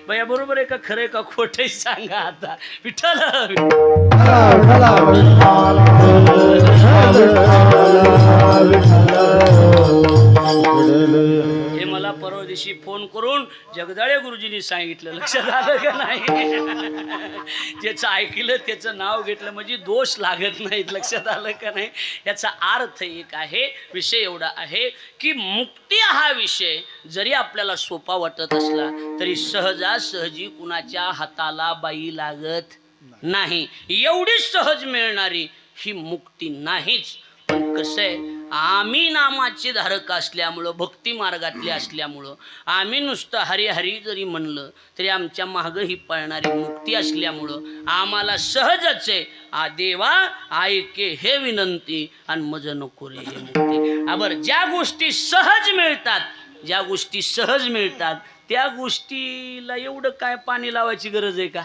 बया बरोबर आहे का, खरंय का खोटं सांगा आता. विठ्ठल हे मला परवा दिवशी फोन करून जगदाळे गुरुजींनी सांगितलं. लक्षात आलं का नाही? ज्याचं ऐकलं त्याचं नाव घेतलं म्हणजे दोष लागत नाहीत. लक्षात आलं का नाही? याचा अर्थ एक आहे, विषय एवढा आहे की मुक्ती हा विषय जरी आपल्याला सोपा वाटत असला तरी सहजासहजी कुणाच्या हाताला बाई लागत नाही. एवढी सहज मिळणारी ही मुक्ती नाहीच. पण कसं आहे, आम्ही नामाचे धारक असल्यामुळं, भक्ती मार्गातले असल्यामुळं, आम्ही नुसतं हरी हरी जरी म्हणलं तरी आमच्या मागं ही पळणारी मुक्ती असल्यामुळं आम्हाला सहजच आहे. देवा ऐके हे विनंती आणि मज नको रे हे मुक्ती. बरं, ज्या गोष्टी सहज मिळतात त्या गोष्टीला एवढं काय पाणी लावायची गरज आहे का?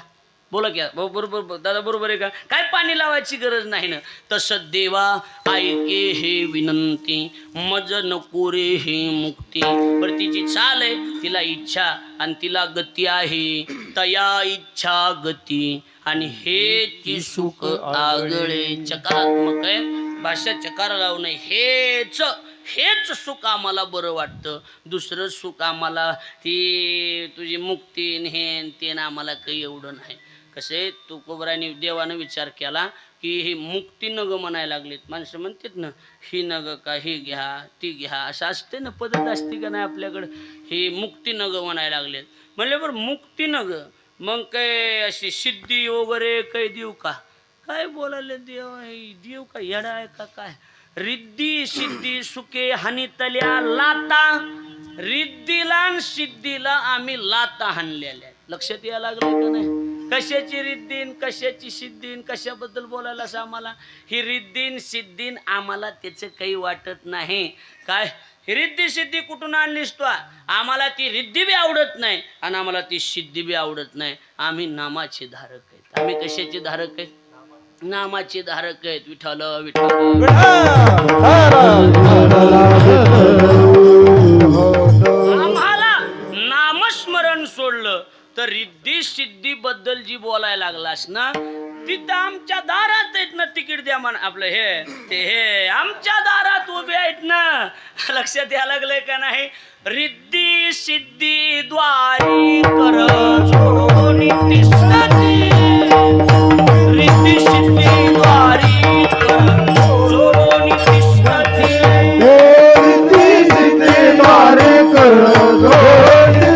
बोला की बरोबर दादा, बरोबर आहे का? काय पाणी लावायची गरज नाही ना. तसं देवा ऐके हे विनंती मज नको रे हे मुक्ती. बरं, तिची चाल आहे, तिला इच्छा आणि तिला गती आहे. तया इच्छा गती आणि हे ती सुख आगळे. चकारात्मक आहे भाषा, चकार लावू नये. हेच सुख आम्हाला बरं वाटतं. दुसरं सुख आम्हाला ती तुझी मुक्ती हे ते आम्हाला काही एवढं नाही. कसे तुकोबराने देवानं विचार केला की ही मुक्ती नग म्हणायला लागलीत. माणसं म्हणतात ना ही नग का ही घ्या ती घ्या, असं असते ना, पद्धत असते का नाही आपल्याकडं. ही मुक्ती नग म्हणायला लागलेत. म्हणले बरं मुक्ती नग, मग काय अशी सिद्धी वगैरे काही देऊ का? काय बोलायला देव का येडा आहे का काय? रिद्धी सिद्धी सुखे हानितल्या लाता. रिद्धीला आणि सिद्धीला आम्ही लाता हाणलेल्या. लक्षात यायला लागलं का नाही? कशाची रिद्धीन कशाची सिद्धीन कशाबद्दल बोलायलास आम्हाला? ही रिद्धीन सिद्धीन आम्हाला त्याचं काही वाटत नाही. काय रिद्धी सिद्धी कुठून आणलीस तू? आम्हाला ती रिद्धी बी आवडत नाही आणि आम्हाला ती सिद्धी बी आवडत नाही. आम्ही नामाचे धारक आहेत. आम्ही कशाचे धारक आहेत? नामाचे धारक आहेत. विठ्ठल विठ्ठल. आम्हाला नामस्मरण सोडलं तर रिद्धी सिद्धी बद्दल जी बोलायला लागलास ना, तिथं आमच्या दारात आहेत ना. तिकीट द्या म्हणा आपलं हे आमच्या दारात उभे आहेत ना. लक्षात यायला लागलंय का नाही? रिद्धी सिद्धी द्वारी कर जोडोनी तिष्ठती. रिद्धी सिद्धी द्वारी कर जोडोनी तिष्ठती. रिद्धी सिद्धी द्वारे कर जोडोनी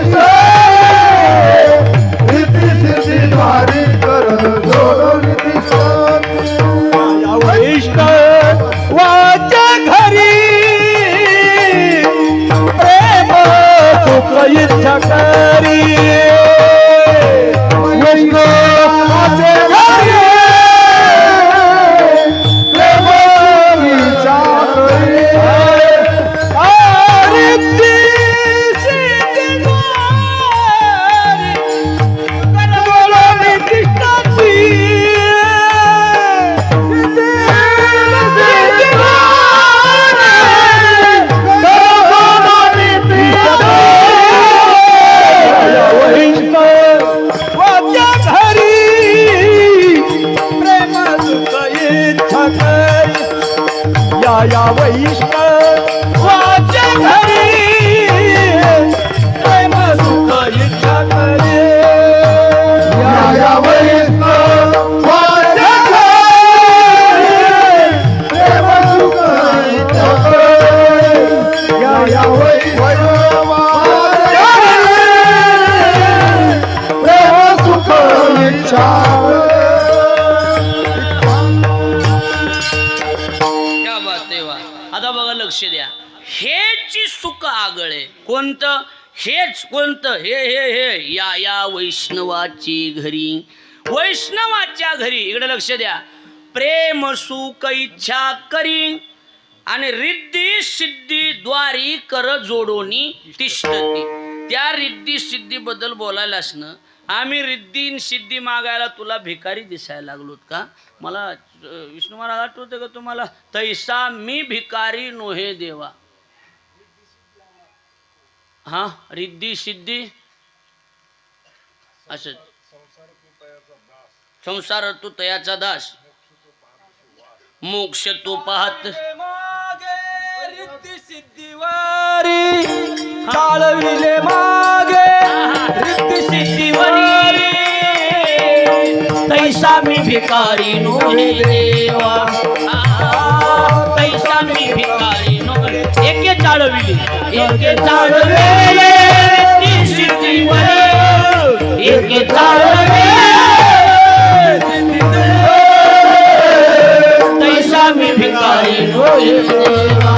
रिद्धी सिद्धी द्वारे कर जोडोनी या वैष्णवाच्या घरी प्रेम सुख इच्छा करी. वैष्णवाचे घरी प्रेम विचार करी. रिद्धी सिद्धी द्वारी कर जोडोनी तिष्ठती. वैष्णवाच्या घरी प्रेम सुख इच्छा करी. या वैष्णवाच्या घरी प्रेम सुख इच्छा करी. या वैष्णवाच्या घरी प्रेम सुख इच्छा करी. या वैष्णवाच्या घरी प्रेम सुख इच्छा क्या बात आहे वा. आता बघा लक्ष द्या. हेची सुख आगळे कोणतं? हेच कोणतं? हे या वैष्णवाची घरी. वैष्णवाच्या घरी इकडे लक्ष द्या. प्रेम सुख इच्छा करी आणि रिद्धी सिद्धी द्वारी कर जोडोनी तिष्ठती. त्या रिद्धी सिद्धी बद्दल बोलायलाच ना. आम्ही रिद्धी सिद्धी मागायला तुला भिकारी दिसायला लागलोत का? मला विष्णू महाराज आठवतं का तुम्हाला? तैसा मी भिकारी नोहे देवा. हा रिद्धी सिद्धी असं. संसार तू तयाचा दास, मोक्ष तू पाहत. रिद्धी सिद्धीवारी चालविले मागे. रिद्धी सिद्धीवरी तैसा मी भिकारी नोहे देवा. तैसा मी भिकारी नोहे. एके चालविले एके चालविले रिद्धी सिद्धीवरी. एके चालविले तैसा मी भिकारी नोहे देवा.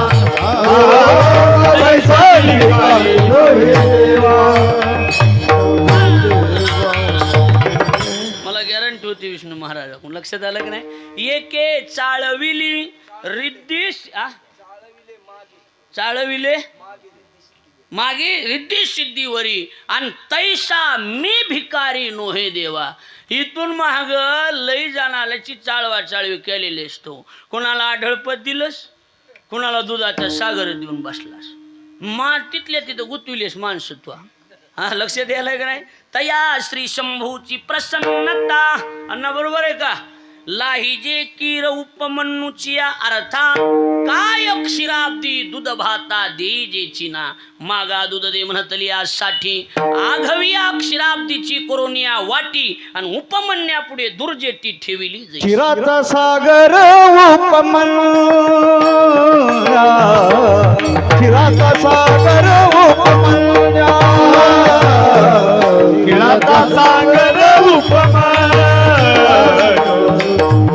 मला गॅरंटी होती विष्णू महाराज. लक्षात आलं की नाही? एके चाळविली रिद्धी चाळविले मागे रिद्धी सिद्धीवरी आणि तैसा मी भिकारी नोहे देवा. इथून महाग लई जाणाऱ्याची चाळवा चाळवी केलेली असतो. कोणाला आढळपत दिलंस, कोणाला दुधाचा सागर देऊन बसलास. तिथल्या तिथं गुतविलेस माणसं तू. हा लक्षात द्यायला का नाही? तया श्री शंभूची प्रसन्नता. अण्णा बरोबर आहे का? लाहिजे कीर उपमन्नुची अर्था काय क्षीराब्दी दूध भाता देजे चिना. मागा दूध दे म्हणतली आजसाठी आघविया क्षीराब्दीची कोरोनिया वाटी आणि उपमन्या पुढे दुर्जेटी ठेविली. क्षीराचा सागर उपमन्या. क्षीराचा सागर उपमन्या. क्षीराचा सागर उपमन्या.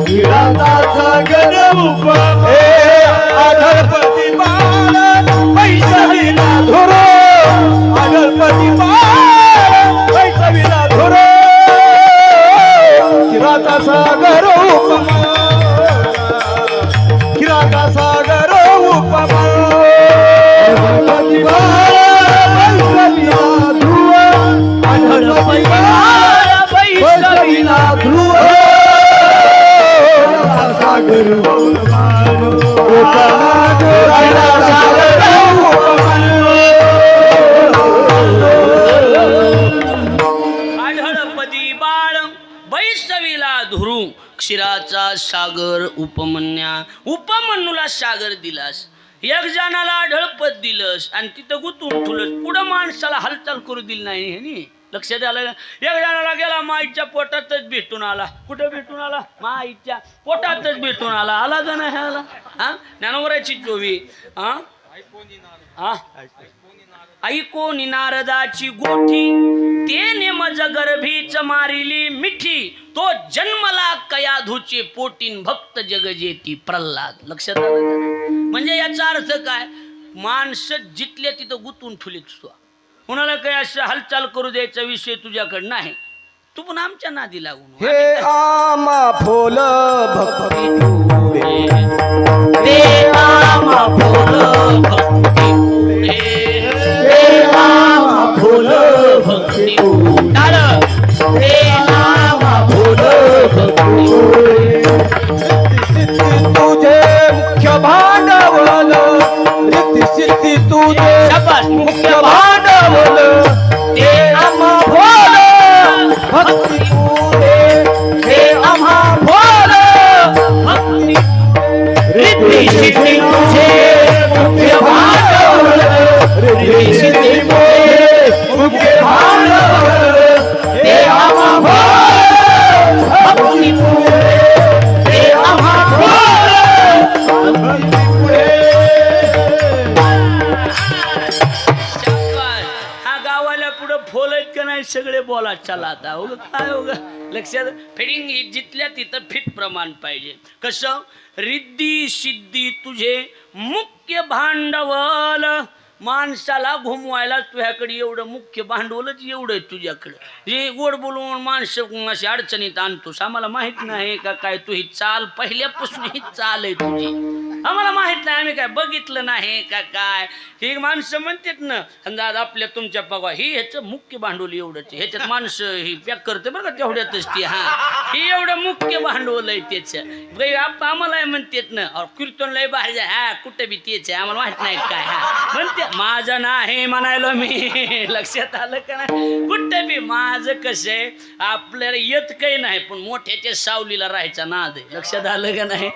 क्षीराचा सागर उपमन्या. आढळपती बाळ पैसविला धुर. आढळपती बाळ पैसविला धुर. राधा सागर उपमा गणपती बाळा बैसविला ध्रुव गणपती बाळा बैसविला ध्रुव सागर आढळपदी बाळ बैसविला धुरू क्षीराचा सागर उपमन्या उपमन्यूला सागर दिलास एक जणाला आढळपद दिलंस आणि तिथं गुतून ठुलस पुढं माणसाला हालचाल करू दिली नाही ह्यानी लक्षात आलं ना? एक जणाला गेला माईच्या पोटातच भेटून आला कुठं भेटून आला माईच्या पोटातच भेटून आला आला का नाही आला हा ज्ञानोबराची चोवी हा हा ऐको नारदाची गोठी ते नेम गर्भीच मारिली मिठी तो जन्मला कयाधूचे पोटीन भक्त जगजेती प्रल्हाद लक्षात आलं का? म्हणजे याचा अर्थ काय माणसं जिथल्या तिथं गुतून ठुलीत कुणाला काही असं हालचाल करू द्यायचा विषय तुझ्याकडे नाही तू पण आमच्या नादी लागून हे आमा फुल भक्ती हे आमा फुल भक्ती हे आमा फुल भक्ती हे आमा फुल भक्ती तुझे मुख्य भांडवल रिद्धी सिद्धी तुझे मुख्य भांडवल ते आम्हा भोल भक्ती तुझे हे आम्हा भोल भक्ती रिद्धी सिद्धी तुझे मुख्य भांडवल रिद्धी सिद्धी तुझे मुख्य भांडवल ते आम्हा भोल भक्ती तुझे हे आम्हा भोल भक्ती हा गावाला पुढं फोल आहेत का नाही सगळे बोला चला आता हो काय हो लक्षात फिडिंग जिथल्या तिथं फिट प्रमाण पाहिजे कसं रिद्धी सिद्धी तुझे मुख्य भांडवल माणसाला घुमवायला तुझ्याकडे एवढं मुख्य भांडवलच एवढं आहे तुझ्याकडं जे गोड बोलून माणसं अशी अडचणीत आणतोस आम्हाला माहित नाही का काय तू ही चाल पहिल्यापासून ही चाल आहे तुझी आम्हाला माहित नाही आम्ही काय बघितलं नाही का काय ही माणसं म्हणतात ना अंदाज आपल्या तुमच्या पगार ही ह्याचं मुख्य भांडवल एवढंच आहे. ह्याच्यात माणसं ही पॅक करते बरं का तेवढ्यातच ती हा ही एवढं मुख्य भांडवल आहे त्याचं आम्हाला म्हणतात ना कीर्तन लय बाहेर हा कुठं बी तेच आहे आम्हाला माहित नाही काय हा म्हणते माझं नाही म्हणायलो मी लक्षात आलं का नाही कुठं बी माझं कसं आहे आपल्याला येत काही नाही पण मोठ्याच्या सावलीला राहायचा नाद आहे लक्षात आलं का नाही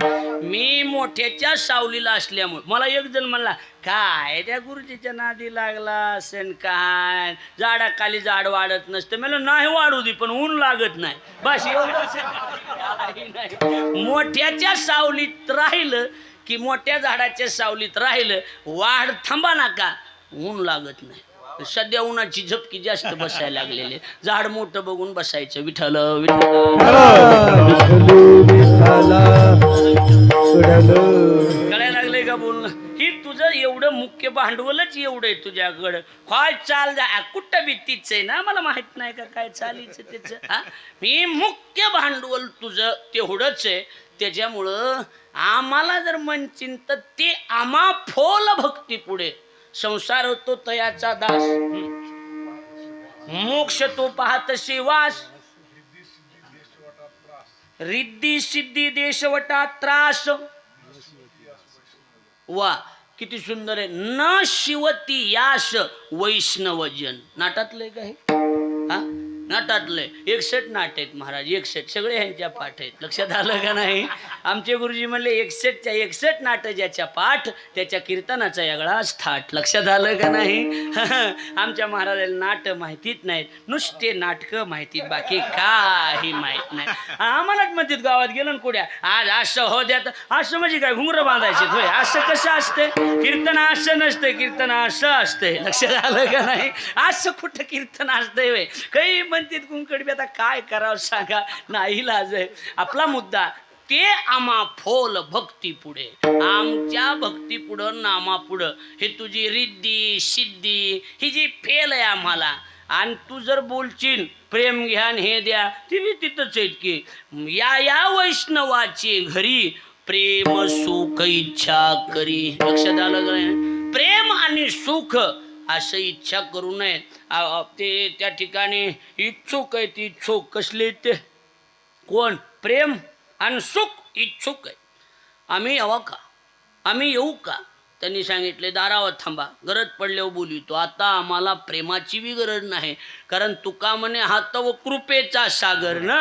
मी मोठ्याच्या सावलीला असल्यामुळे मला एक जण म्हणला काय त्या गुरुजीच्या नादी लागला असेल काय झाडाखाली झाड वाढत नसतं मला नाही वाढू दे पण ऊन लागत नाही बस एवढं मोठ्याच्या सावलीत राहिलं की मोठ्या झाडाच्या सावलीत राहिलं वाढ थांबा नका ऊन लागत नाही सध्या उन्हाची झपकी जास्त बसायला लागलेली झाड मोठं बघून बसायचं विठ्ठल कळायला लागले का बोलणं ही तुझं एवढं मुख्य भांडवलच एवढं आहे तुझ्याकडं काय चाल जा कुठं बी तीच आहे ना मला माहित नाही का काय चालीचं त्याचं हा मी मुख्य भांडवल तुझं तेवढंच आहे त्याच्यामुळं आम्हाला जर म्हणशील तर ते आम्हा फोल भक्ती पुढे संसार होतो तयाचा दास मोक्ष तो पाहत शिवास रिद्धी सिद्धी देशवटा त्रास वा किती सुंदर आहे न शिवती याश वैष्णवजन नाटातलंय का हे हा नाटातलंय 61 नाट आहेत महाराज 61 सगळे ह्यांच्या पाठ आहेत लक्षात आलं का नाही आमचे गुरुजी म्हणले 61च्या 61 नाट ज्याच्या पाठ त्याच्या कीर्तनाचा वेगळाच थाट लक्षात आलं का नाही आमच्या महाराजाला नाट माहितीच नाहीत नुसते नाटकं माहितीत बाकी काही माहित नाही आम्हालाच म्हणतात गावात गेलो ना कुड्या आज असं हो द्या असं म्हणजे काय घुंगरं बांधायचे होय असं कसं असतंय कीर्तन असं नसतंय कीर्तन असं असतंय लक्षात आलं का नाही असं कुठं कीर्तन असतंय होय काही म्हणतात कुंकडबी आता काय करावं सांगा नाही लाज आहे आपला मुद्दा ते आम्हा फोल भक्ती पुढे आमच्या भक्ती पुढं नामा पुढं हे तुझी रिद्धी सिद्धी ही जी फेल आहे आम्हाला आणि तू जर बोलशील प्रेम घ्यान हे द्या ती बी तिथंच आहेत की या वैष्णवाचे घरी प्रेम सुख इच्छा करी. लक्षात आलं का नाही? प्रेम आणि सुख असं इच्छा करू नये. ते त्या ठिकाणी इच्छुक आहे. ती इच्छुक कसले ते कोण? प्रेम आणि सुख इच्छुक आहे. आम्ही यावा का? आम्ही येऊ का? त्यांनी सांगितले दारावर थांबा, गरज पडल्यावर बोलवितो. आता आम्हाला प्रेमाची बी गरज नाही, कारण तुका म्हणे हात व कृपेचा सागर ना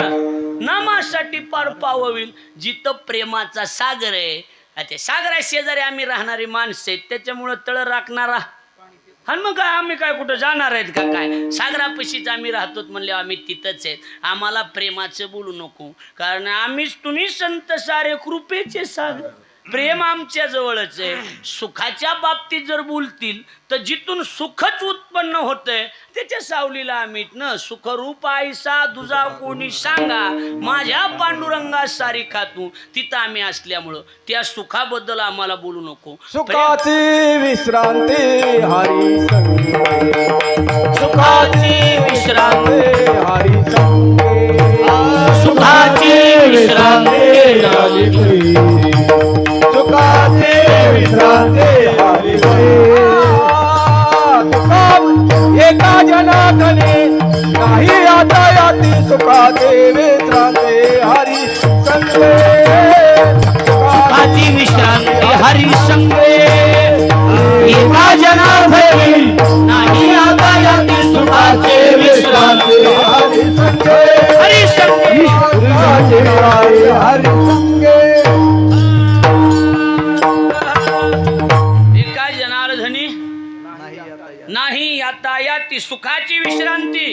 नामासाठी पार पावविल. जिथं प्रेमाचा सागर आहे, ते सागरा शेजारी आम्ही राहणारी माणसं आहेत, त्याच्यामुळं तळ राखणारा. आणि मग काय आम्ही काय कुठं जाणार आहेत का? काय सागरापाशीच आम्ही राहतो म्हणले आम्ही तिथंच आहेत. आम्हाला प्रेमाचं बोलू नको, कारण आम्हीच तुम्ही संत सारे कृपेचे सागर. प्रेम आमच्या जवळच आहे. सुखाच्या बाबतीत जर बोलतील तर जिथून सुखच उत्पन्न होतंय त्याच्या सावलीला आम्ही न सुखरूप आईसा दुजा कोणी सांगा माझ्या पांडुरंगा सारी खातू तिथं आम्ही असल्यामुळं त्या सुखाबद्दल आम्हाला बोलू नको. सुखाची विश्रांती हरी संगे, सुखाची विश्रांती हरी संगे, सुखाची विश्रांती सुखाची विश्रांती हरी संगे. एका जनार्दने नाही आता याती सुखाची विश्रांती हरी संगे, सुखाची विश्रांती हरी संगे. एका जनार्दनी नाही आता याती सुखाची विश्रांती हरी संगे, हरी संगे. हरी संगे. एका जनार्दनी नाही आता याती सुखाची विश्रांती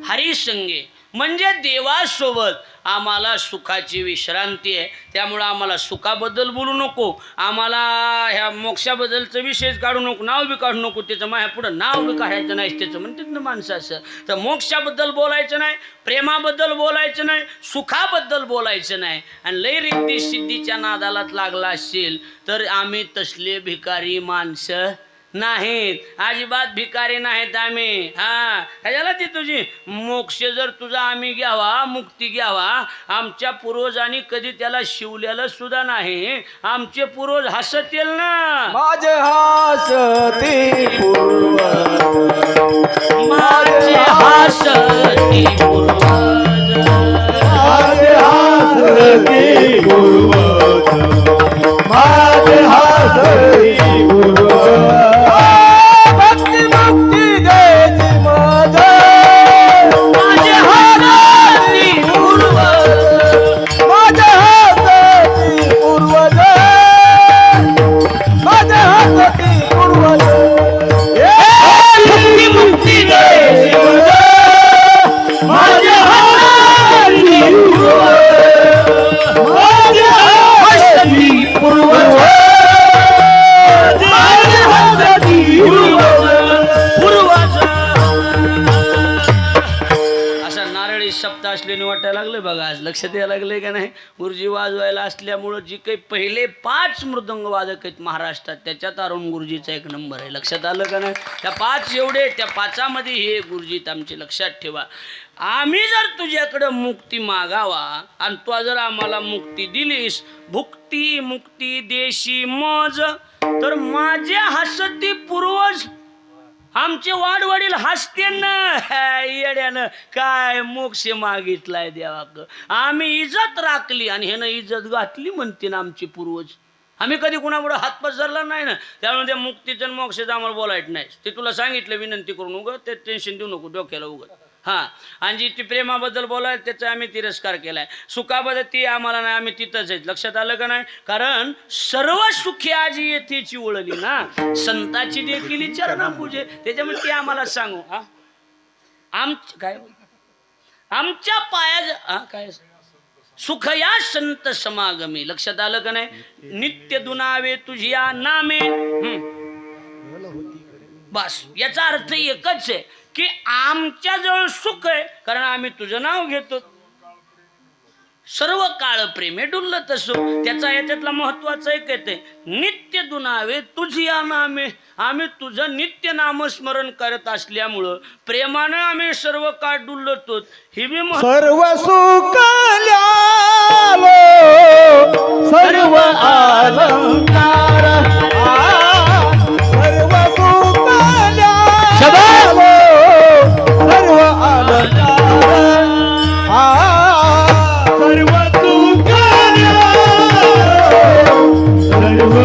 हरी संगे. म्हणजे देवासोबत आम्हाला सुखाची विश्रांती आहे. त्यामुळं आम्हाला सुखाबद्दल बोलू नको, आम्हाला ह्या मोक्षाबद्दलचं विशेष काढू नको, नाव बी काढू नको. त्याचं माझ्या पुढं नाव बी काढायचं नाही त्याचं म्हणतात ना माणसं. असं तर मोक्षाबद्दल बोलायचं नाही, प्रेमाबद्दल बोलायचं नाही, सुखाबद्दल बोलायचं नाही. आणि लय रिद्धी सिद्धीच्या नादालात लागला असेल तर आम्ही तसले भिकारी माणसं नाहीत, अजिबात भिकारी नाहीत आम्ही. हा ह्याला ती तुझी मोक्ष जर तुझा आम्ही घ्यावा, मुक्ती घ्यावा, आमच्या पूर्वजांनी कधी त्याला शिवलेलं सुद्धा नाही. आमचे पूर्वज हसतील ना. माझे हसती पूर्वज, माझे हसती पूर्वज, माझे हसती पूर्वज, माझे हसती पूर्वज. भक्ती मुक्ती देती माझे, माझे हसती पूर्वज, माझे हसती पूर्वज, माझे हसती पूर्वज. भक्ती मुक्ती दे माझे हसती पूर्वज, माझे हसती पूर्वज, माझे हसती पूर्वज. असा नारळी शब्द असल्याने वाटायला लागले बघा. आज लक्षात यायला लागले का नाही? गुरुजी वाजवायला असल्यामुळं जी काही पहिले 5 मृदंग वादक आहेत महाराष्ट्रात त्याच्यात अरुण गुरुजीचा 1 नंबर आहे. लक्षात आलं का नाही? त्या 5 एवढे, त्या 5मध्ये हे गुरुजीत आमचे. लक्षात ठेवा, आम्ही जर तुझ्याकडं मुक्ती मागावा आणि तू जर आम्हाला मुक्ती दिलीस, भुक्ती मुक्ती देशी मज, तर माझे हसती पूर्वज आमचे वाडवडील हसते ना येड्यानं. काय मोक्ष मागितलाय देवाक, आम्ही इज्जत राखली आणि ह्यानं इज्जत घातली म्हणते ना आमचे पूर्वज. आम्ही कधी कुणापुढं हात पसरला नाही ना. त्यामुळे त्या मुक्तीचं मोक्षाचं आम्हाला बोलायचं नाही. ते तुला सांगितलं विनंती करून, उगं ते टेन्शन देऊ नको डोक्याला उगत. हां, आणि जी ती प्रेमाबद्दल बोलायला त्याचा आम्ही तिरस्कार केलाय. सुखाबद्दल ती आम्हाला नाही, आम्ही तिथंच आहेत. लक्षात आलं का नाही? कारण सर्व सुखी आजी येथेची ओळली ना, संताची देखील चरणा पूजे. त्याच्यामुळे ती आम्हाला सांगू काय आमच्या पाया काय सुख या संत समागमी. लक्षात आलं का नाही? नित्य दुनावे तुझिया नामे. बस याचा अर्थ एकच आहे की आमच्या जवळ सुख आहे कारण आम्ही तुझं नाव घेतो. सर्व काळ प्रेमे डुललं तसं. त्याचा याच्यातला महत्वाचा एक येते, नित्य दुनावे तुझी नामे. आम्ही तुझं नित्य नामस्मरण करत असल्यामुळं प्रेमानं आम्ही सर्व काळ डुलतो. ही बी सर्व सुखल्या आलो सर्व अलंकार सर्व सुखाल्या आलो सर्व अलंकार सर्व सुखाल्या सर्व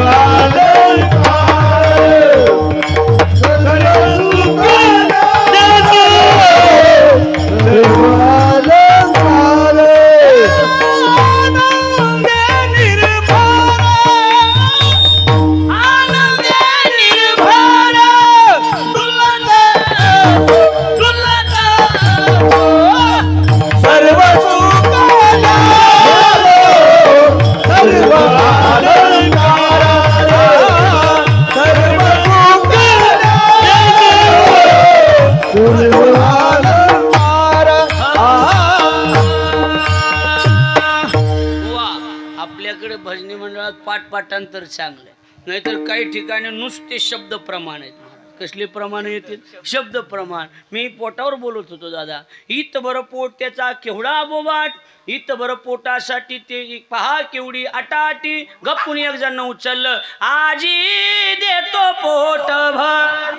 आपल्याकडे भजनी मंडळात पाठपाठांतर चांगले, नाहीतर काही ठिकाणी नुसते शब्द प्रमाण आहेत. कसले प्रमाण येतील? शब्द प्रमाण. मी पोटावर बोलत होतो दादा, इत बरं पोट त्याचा केवढा बोबाट, इत बरं पोटासाठी ते पहा केवढी अटाटी. गप्पून एक जण उचललं, आजी देतो पोट भर.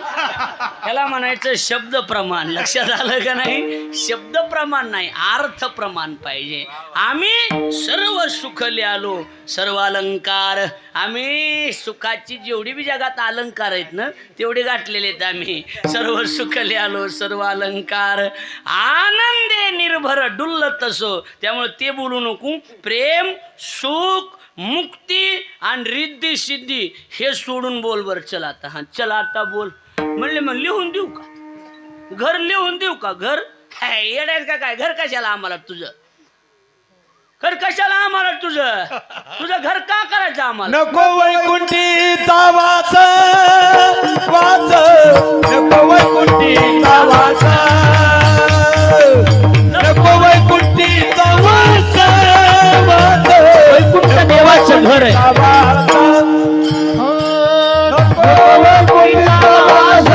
त्याला म्हणायचं शब्द प्रमाण. लक्षात आलं का नाही? शब्द प्रमाण नाही, अर्थ प्रमाण पाहिजे. आम्ही सर्व सुखले आलो सर्व अलंकार. आम्ही सुखाची जेवढी बी जगात अलंकार आहेत ना तेवढे गाठलेले आहेत. आम्ही सर्व सुखले आलो सर्व अलंकार आनंदे निर्भर डुल्ल तसो. त्यामुळे ते बोलू नको. प्रेम सुख मुक्ती आणि रिद्धी सिद्धी हे सोडून बोल बर. चला आता. हा चला आता बोल. म्हणले मग लिहून देऊ का? घर लिहून देऊ का? घर येडायच का काय? घर कशाला आम्हाला तुझं? घर कशाला आम्हाला तुझं? तुझं घर का करायचं आम्हाला? नको वैकुंठीचा वास वास नको वैकुंठीचा वास नको वैकुंठीचा वास वास वैकुंठ देवाचं घर आहे. नको वैकुंठीचा वास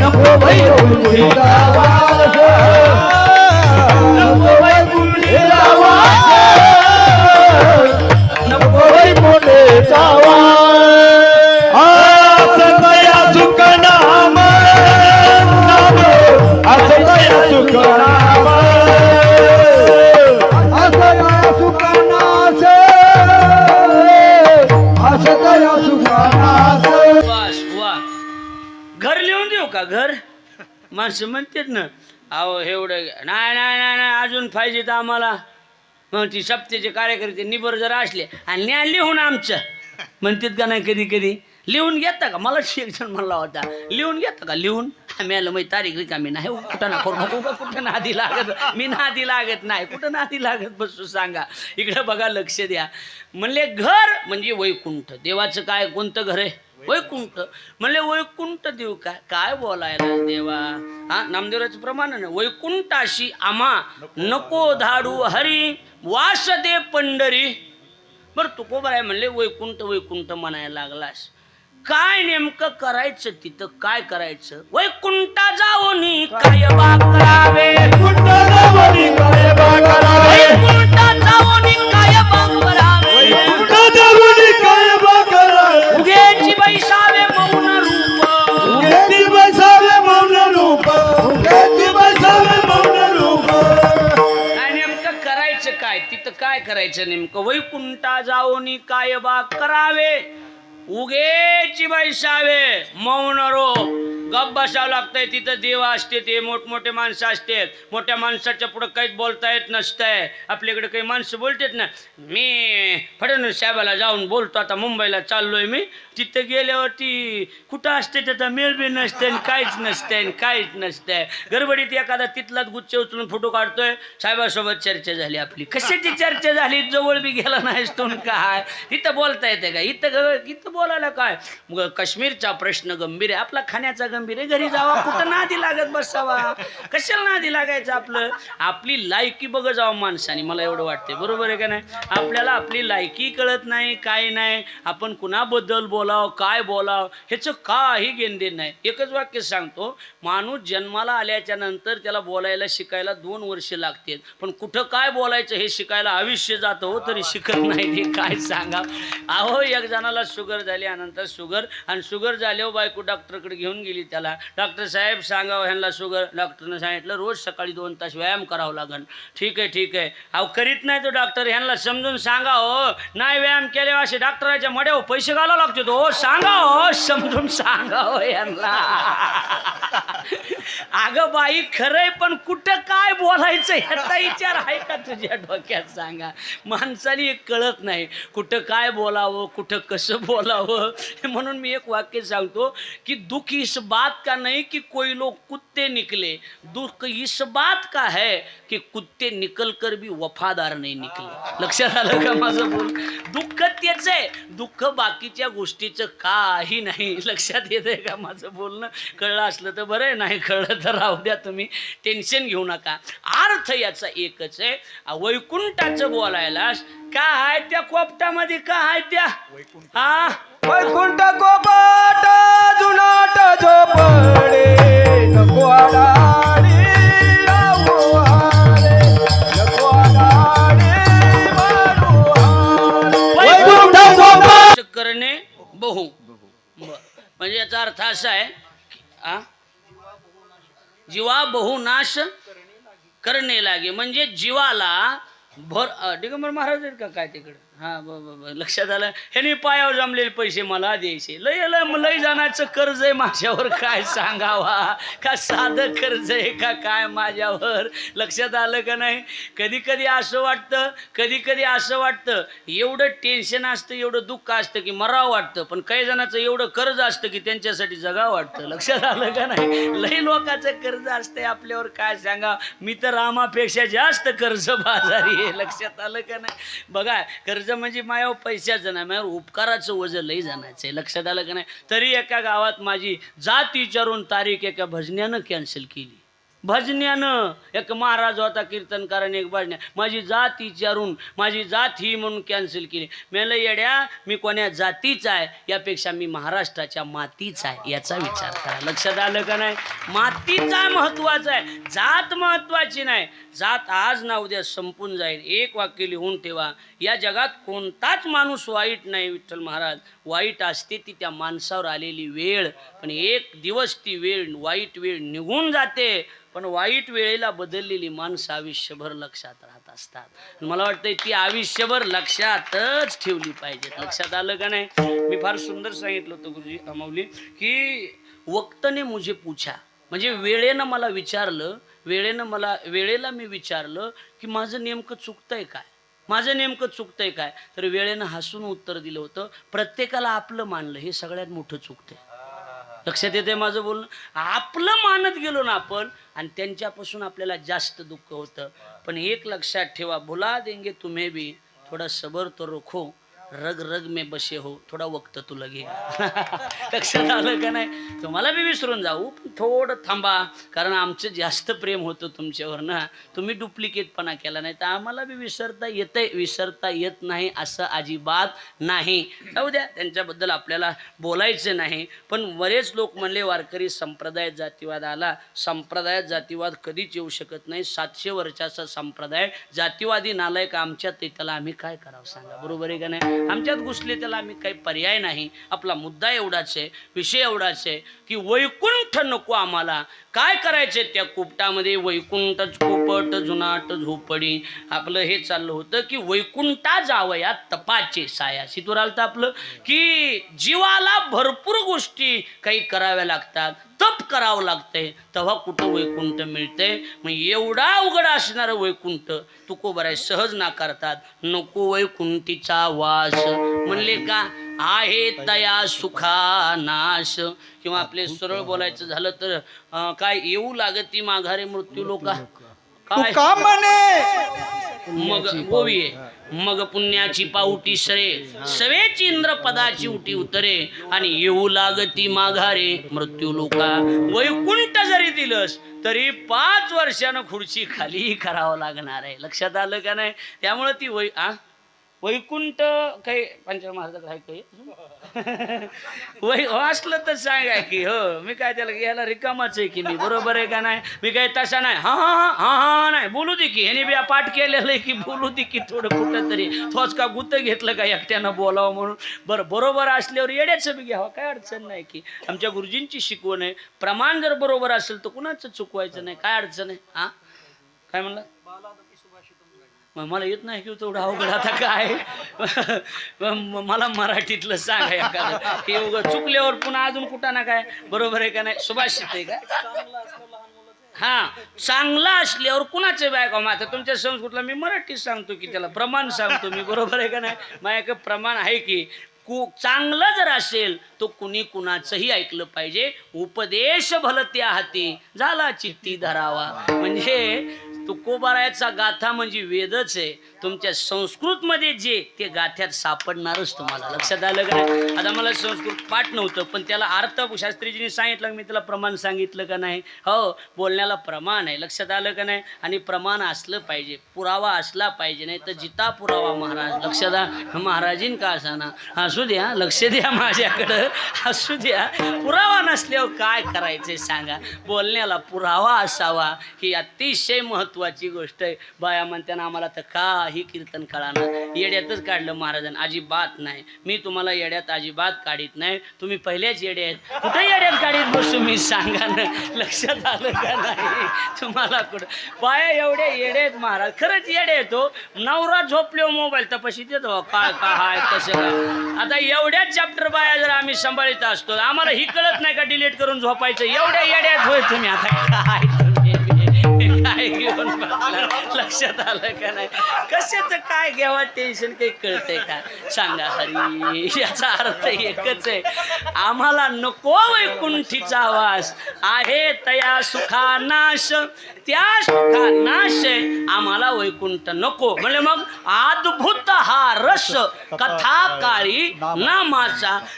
नको वैकुंठीचा वास नको वैकुंठीचा वास नको वैकुंठीचा वास असतया सुख नाम नाम असतया सुख नाम असतया सुख नाश असतया सुख नाश. वास वा. घर लिहून देऊ का? घर माणसं म्हणतात ना, अहो एवढं नाही नाही नाही नाही अजून पाहिजे तर आम्हाला. मग ती सप्तेचे कार्यकर्ते निबर जर असले आणि न्या लिहून आमचं म्हणतात का नाही कधी कधी? लिहून घेता का? मला एक जण म्हणला होता, लिहून घेता का? लिहून आम्ही आलं माहिती तारीख रिकामी नाही. कुठं ना करू नको का? कुठं नादी लागत? मी नादी लागत नाही. कुठं नादी लागत बसू सांगा? इकडे बघा, लक्ष द्या. म्हणले घर म्हणजे वैकुंठ. देवाचं काय कोणतं घर आहे? वैकुंठ. म्हणले वैकुंठ देऊ का? काय बोलायला देवा? हा नामदेवाचं प्रमाण आहे ना, वैकुंठाशी आम्हा नको धाडू हरी वास दे पंढरी. बरं तू को बरं म्हणले वैकुंठ वैकुंठ म्हणायला लागलास. काय नेमकं करायचं तिथं? काय करायचं? वैकुंठा जाऊनी काय बा करावे, वैकुंठ जाऊनी काय बा करावे, वैकुंठा जाऊनी काय बा करावे, वैकुंठ जाऊनी काय बा करावे. उगेची बैसावे मौन रूप, उगेची बैसावे मौन रूप, उगेची बैसावे मौन रूप. काय नेमकं करायचं काय तिथं? काय करायचं नेमकं? वैकुंठा जाऊनी काय बा करावे, उगेची बैसावे मौन रो. गप बसावं लागतंय तिथं. देव असते, ते मोठमोठे माणसं असतात. मोठ्या माणसाच्या पुढं काहीच बोलता येत नसतंय. आपल्याकडे काही माणसं बोलतात ना, मी फडणवीस साहेबाला जाऊन बोलतो, आता मुंबईला चाललोय मी. तिथं गेल्यावरती कुठं असते त्याचा मेळ बी नसते, काहीच नसतंय, काहीच नसतंय. गडबडीत एखादा तिथलाच गुच्छ उचलून फोटो काढतोय. साहेबासोबत चर्चा झाली आपली. कशाची चर्चा झाली? जवळ बी गेला नाहीस तो काय? इथं बोलता येते का? इथं बोलायला काय मग काश्मीरचा प्रश्न गंभीर आहे, आपला खाण्याचा गंभीर आहे, घरी जावा कुठं नादी लागत बसावा, कशाला नादी लागायचं आपलं, आपली लायकी बघ जावं माणसाने, मला एवढं वाटते, बरोबर आहे का नाही? आपल्याला आपली लायकी कळत नाही, काय नाही, आपण कुणाबद्दल बोलावं काय बोलावं ह्याचं काही घेणदेण नाही. एकच वाक्य सांगतो, माणूस जन्माला आल्याच्या नंतर त्याला बोलायला शिकायला 2 वर्ष लागतात, पण कुठं काय बोलायचं हे शिकायला आयुष्य जातं हो, तरी शिकत नाही. ते काय सांगा अहो, एक जणाला शुगर झाली, अनंतर शुगर झाल्यावर बायको डॉक्टरकडे घेऊन गेली त्याला, डॉक्टर साहेब सांगावं ह्यांना शुगर, डॉक्टरनं सांगितलं रोज सकाळी 2 तास व्यायाम करावं लागेल. ठीक आहे अहो करीत नाही तो डॉक्टर, ह्यांना समजून सांगा हो, नाही व्यायाम केले असे डॉक्टराच्या मड्यावर पैसे घालावं लागते तो, सांगा हो, समजून सांगा हो यांना. अगं बाई खरंय, पण कुठं काय बोलायचं ह्याचा विचार आहे का तुझ्या डोक्यात? सांगा, माणसाने कळत नाही कुठं काय बोलावं, कुठं कसं बोलावं. म्हणून मी एक वाक्य सांगतो की दुख इस बात का नहीं कि कोई लोग कुत्ते निकले, दुख इस बात का है कि कुत्ते निकल कर भी वफादार नहीं निकले. लक्षात आलं का माझं बोल? दुःख तेच आहे, दुःख बाकीच्या गोष्टीचं काही नाही. लक्षात येतंय का माझं बोलणं? कळलं असलं तर बरं आहे, नाही कळलं तर राहू द्या, तुम्ही टेन्शन घेऊ नका. अर्थ याचा एकच आहे, वैकुंठाचं बोलायला काय आहे त्या कोपटामध्ये, काय आहे त्या हा वैकुंठ कोपट जुनाट झोपडे, नको आडाडे राहू हारे, नको आडाडे मारू हारे. वैकुंठ कोपट करणे बहु, म्हणजे याचा अर्थ असा आहे जीवा बहुनाश करणे लागे, म्हणजे जीवाला दिगंबर महाराज आहेत का काय तिकडे? हा लक्षात आलं. ह्याने पायावर जमलेले पैसे मला द्यायचे, लय जाण्याचं कर्ज आहे माझ्यावर, काय सांगावा, का साधं कर्ज आहे का काय माझ्यावर? लक्षात आलं का नाही? कधी कधी असं वाटतं एवढं टेन्शन असतं, एवढं दुःख असतं की मरावं वाटतं, पण काही जणांचं एवढं कर्ज असतं की त्यांच्यासाठी जगावं वाटतं. लक्षात आलं का नाही? लई लोकांचं कर्ज असतंय आपल्यावर, काय सांगा. मी तर रामापेक्षा जास्त कर्ज बाजारी आहे. लक्षात आलं का नाही? बघा, कर्ज म्हणजे माझ्यावर पैशाचं नाही, माझ्यावर उपकाराचं वजन लई जाण्याचं आहे. लक्षात आलं का नाही? तरी एका गावात माझी जात विचारून तारीख एका भजन्यानं कॅन्सल केली. भजन्यानं एक महाराज होता कीर्तनकाराने, एक भजन्या माझी जात विचारून माझी जात ही म्हणून कॅन्सल केली. मेलं येड्या, मी कोण्या जातीचा आहे यापेक्षा मी महाराष्ट्राच्या मातीचा आहे याचा विचार करा. लक्षात आलं का नाही? मातीचा महत्वाचा आहे, जात महत्वाची नाही. जात आज ना उद्या संपून जाईल. एक वाक्य लिहून ठेवा, या जगात कोणताच माणूस वाईट नाही. विठ्ठल महाराज, वाईट असते ती त्या माणसावर आलेली वेळ, पण एक दिवस ती वेळ वाईट वेळ निघून जाते, पण वाईट वेळेला बदललेली माणसं आयुष्यभर लक्षात राहत असतात. मला वाटतं ती आयुष्यभर लक्षातच ठेवली पाहिजे. लक्षात आलं का नाही? मी फार सुंदर सांगितलं होतं गुरुजी अमौली की वक्त ने मुझे पूछा, म्हणजे वेळेनं मला विचारलं, वेळेला मी विचारलं की माझं नेमकं चुकतंय काय, तर वेळेनं हसून उत्तर दिलं होतं, प्रत्येकाला आपलं मानलं हे सगळ्यात मोठं चुकतंय. लक्षात येते माझं बोलणं? आपलं मानत गेलो ना आपण, आणि त्यांच्यापासून आपल्याला जास्त दुःख होतं. पण एक लक्षात ठेवा, भुला देंगे तुम्हें भी, थोडा सबर तो रखो, रग रग में बसे हो, थोडा वक्त तू लगे. लक्षात आलं का नाही? तुम्हाला बी विसरून जाऊ, पण थोडं थांबा, कारण आमचं जास्त प्रेम होतं तुमच्यावर ना. तुम्ही डुप्लिकेटपणा केला नाही तर आम्हाला बी विसरता येत नाही असं अजिबात नाही. जाऊ द्या, त्यांच्याबद्दल आपल्याला बोलायचं नाही. पण बरेच लोक म्हणले वारकरी संप्रदायात जातीवाद आला. संप्रदायात जातीवाद कधीच येऊ शकत नाही. 700 वर्षाचा संप्रदाय, जातीवादी नालायक आमच्यात, त्याला आम्ही काय करावं सांगा? बरोबर आहे का नाही? आमच्यात घुसले, त्याला आम्ही काही पर्याय नाही. आपला मुद्दा एवढाच आहे, विषय एवढाच आहे की वैकुंठ नको आम्हाला. काय करायचे त्या कुपटामध्ये? वैकुंठच कुपट जुनाट झोपडी. आपलं हे चाललं होतं की वैकुंठा जावया तपाचे साया. शितूर आलतं आपलं की जीवाला भरपूर गोष्टी काही कराव्या लागतात, तप करावं लागतंय, तेव्हा कुठं वैकुंठ मिळतंय. मग एवढा उघड असणारं वैकुंठ तुकोबराय सहज नाकारतात. नको वैकुंठीचा वास म्हणले का आहे तया सुखा नाश. किंवा आपले सरळ बोलायचं झालं तर काय येऊ लागती माघारे मृत्यू लोका, काय मग गोवी आहे मग पुण्याची पाऊटी सरे सवेची इंद्र पदाची उटी उतरे आणि येऊ लागती माघारे मृत्यू लोका वैकुंठ जरी दिलंस तरी 5 वर्षानं खुर्ची खाली करावं लागणार आहे. लक्षात आलं का नाही? त्यामुळे ती वैकुंठ काही पंचायत महाराजाकडे आहे काही असलं तर सांगा की हो मी काय त्याला याला रिकामाच आहे की मी बरोबर आहे का नाही? मी काय तसा नाही हा हा हा हा हा नाही बोलू दे की ह्याने बी पाठ केलेलं आहे की बोलू दे की थोडं कुठं तरी थोच का गुत घेतलं का एकट्यानं बोलावं म्हणून. बरोबर असल्यावर येड्याचं बी घ्यावं काय अडचण नाही की आमच्या गुरुजींची शिकवण आहे. प्रमाण जर बरोबर असेल तर कुणाचं चुकवायचं नाही काय अडचण आहे. हा काय म्हणलं मला येत नाही की तेवढं अवघड आता काय मला मराठीतलं सांगा एखादं हे उगं चुकल्यावर पुन्हा अजून कुठं ना काय बरोबर आहे का नाही? सुभाषित आहे का? हा चांगला असल्यावर कुणाचं बायका आता तुमच्या संस्कृतला मी मराठीत सांगतो की त्याला प्रमाण सांगतो मी बरोबर आहे का नाही? माझ्या प्रमाण आहे की चांगलं जर असेल तो कुणी कुणाचंही ऐकलं पाहिजे. उपदेश भलत्या हाती झाला चित्ती धरावा. म्हणजे तुकोबारायचा गाथा म्हणजे वेदच आहे. तुमच्या संस्कृतमध्ये जे ते गाथ्यात सापडणारच तुम्हाला. लक्षात आलं का नाही? आता मला संस्कृत पाठ नव्हतं पण त्याला अर्थ शास्त्रीजींनी सांगितलं मी त्याला प्रमाण सांगितलं का नाही? हो बोलण्याला प्रमाण आहे. लक्षात आलं का नाही? आणि प्रमाण असलं पाहिजे पुरावा असला पाहिजे नाही तर जिता पुरावा महाराज. लक्षात महाराजीन का असाना असू द्या लक्ष द्या माझ्याकडं असू द्या. पुरावा नसल्यावर काय करायचं सांगा? बोलण्याला पुरावा असावा ही अतिशय महत्वाची गोष्ट आहे. बाया म्हणताना आम्हाला तर काही कीर्तन कळाना येड्यातच काढलं महाराजांनी. अजिबात नाही मी तुम्हाला येड्यात अजिबात काढीत नाही. तुम्ही पहिल्याच येडे आहेत कुठे येड्यात काढीत बसू मी सांगा ना. लक्षात आलं का नाही तुम्हाला? कुठं बाया एवढ्या येडे आहेत महाराज खरंच येडे येतो. नवरा झोपलो मोबाईल तपाशी देतो काय काय हाय कसं काय. आता एवढ्याच चॅप्टर बाया जर आम्ही सांभाळीत असतो आम्हाला ही कळत नाही का डिलीट करून झोपायचं? एवढ्या येड्यात होय तुम्ही. आता काय घेऊन लक्षात आलं का नाही? कशाचं काय घ्यावा टेन्शन काही कळतंय का सांगा? हरी याचा अर्थ एकच आहे आम्हाला नको वैकुंठीचा वास आहे तया सुखा नाश त्या सुखा नाश आहे आम्हाला वैकुंठ नको. म्हणजे मग अद्भुत हा रस कथा काळी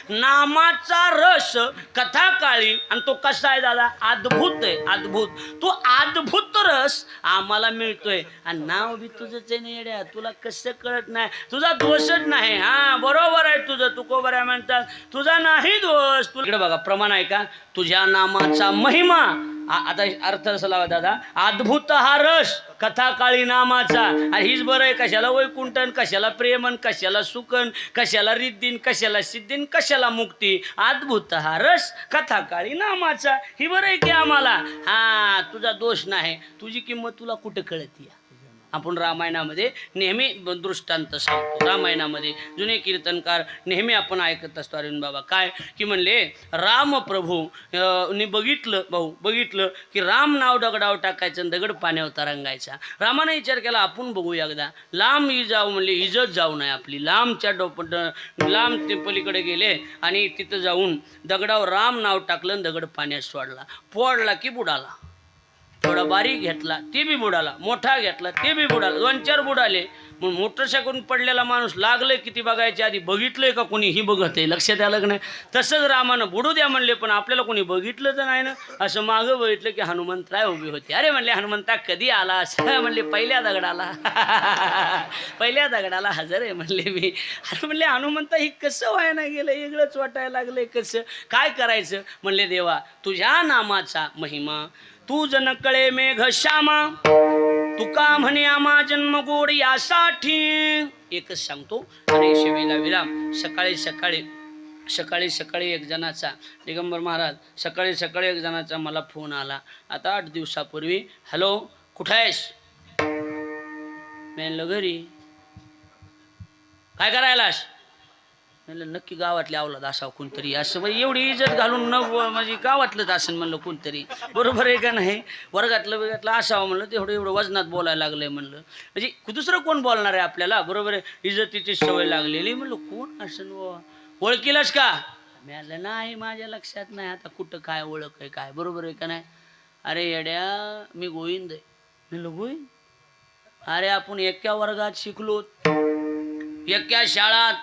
नामाचा रस कथा काळी. आणि तो कसा आहे दादा? अद्भुत आहे अद्भुत. तो अद्भुत रस आम्हाला मिळतोय आणि नाव बी तुझंच आहे ना येड्या. तुला कसं कळत नाही? तुझा दोषच नाही. हा बरोबर आहे तुझं तुकोबर आहे म्हणतात तुझा नाही दोष. तुला बघा प्रमाण आहे का? तुझ्या नामाचा महिमा. आता अर्थ असं लावा दादा अद्भुत हा रस कथा काळी नामाचा. आणि हीच बरं आहे कशाला वैकुंठन कशाला प्रेमन कशाला सुखन कशाला रिद्धीन कशाला सिद्धीन कशाला मुक्ती. अद्भुत हा रस कथा काळी नामाचा ही बरं आहे की आम्हाला. हा तुझा दोष नाही. तुझी किंमत तुला कुठं कळती? आपण रामायणामध्ये नेहमी दृष्टांत सांगतो. रामायणामध्ये जुने कीर्तनकार नेहमी आपण ऐकत असतो. अरविंद बाबा काय की म्हणले राम प्रभू ने बघितलं की राम नाव दगडावर टाकायचं दगड पाण्यावर तरंगायचा. रामाने विचार केला आपण बघू एकदा लांब जाऊ म्हणले इजत जाऊ नये आपली. लांबच्या लांब ते पलीकडे गेले आणि तिथं जाऊन दगडावर राम नाव टाकलं दगड पाण्यात सोडला. पोडला की बुडाला. थोडा बारीक घेतला ते बी बुडाला. मोठा घेतला ते बी बुडाला. 2-4 बुडाले. मग मोटरसायकलून पडलेला माणूस लागले किती बघायच्या आधी बघितलंय का कोणी ही बघत आहे. लक्षात आलं की नाही? तसंच रामानं बुडू द्या म्हणले पण आपल्याला कोणी बघितलं तर नाही ना. असं मागं बघितलं की हनुमंतराय उभे होते. अरे म्हणले हनुमंता कधी आला? असं म्हणले पहिल्या दगडाला पहिल्या दगडाला हजर आहे म्हणले मी. अरे म्हणले हनुमंता ही कसं व्हायला गेलं वेगळंच वाटायला लागलंय कसं काय करायचं? म्हणले देवा तुझ्या नामाचा महिमा तू जन कळे मेघ श्यामा तुका म्हणे आमा जन्म गोड यासाठी. एकच सांगतो अरे शिवेला विराम. सकाळी सकाळी एक जणाचा दिगंबर महाराज सकाळी एक जणाचा मला फोन आला आता 8 दिवसापूर्वी. हॅलो कुठं आहेस? म्हणलं घरी. काय करायलास? म्हणलं नक्की गावातले अवलाद असावं कोणतरी. असं एवढी इज्जत घालून न म्हणजे गावातलंच असेल म्हणलं कोणतरी. बरोबर आहे का नाही? वर्गातलं असावं म्हणलं एवढं वजनात बोलायला लागलंय म्हणलं. म्हणजे दुसरं कोण बोलणार आहे आपल्याला? बरोबर आहे इज्जतीची सवय लागलेली. म्हणलं कोण असेल ओळखीलाच का? म्हणलं नाही माझ्या लक्षात नाही आता कुठं काय ओळख आहे काय. बरोबर आहे का नाही? अरे येड्या मी गोविंद आहे. म्हणलं गोविंद? अरे आपण एका वर्गात शिकलो एका शाळात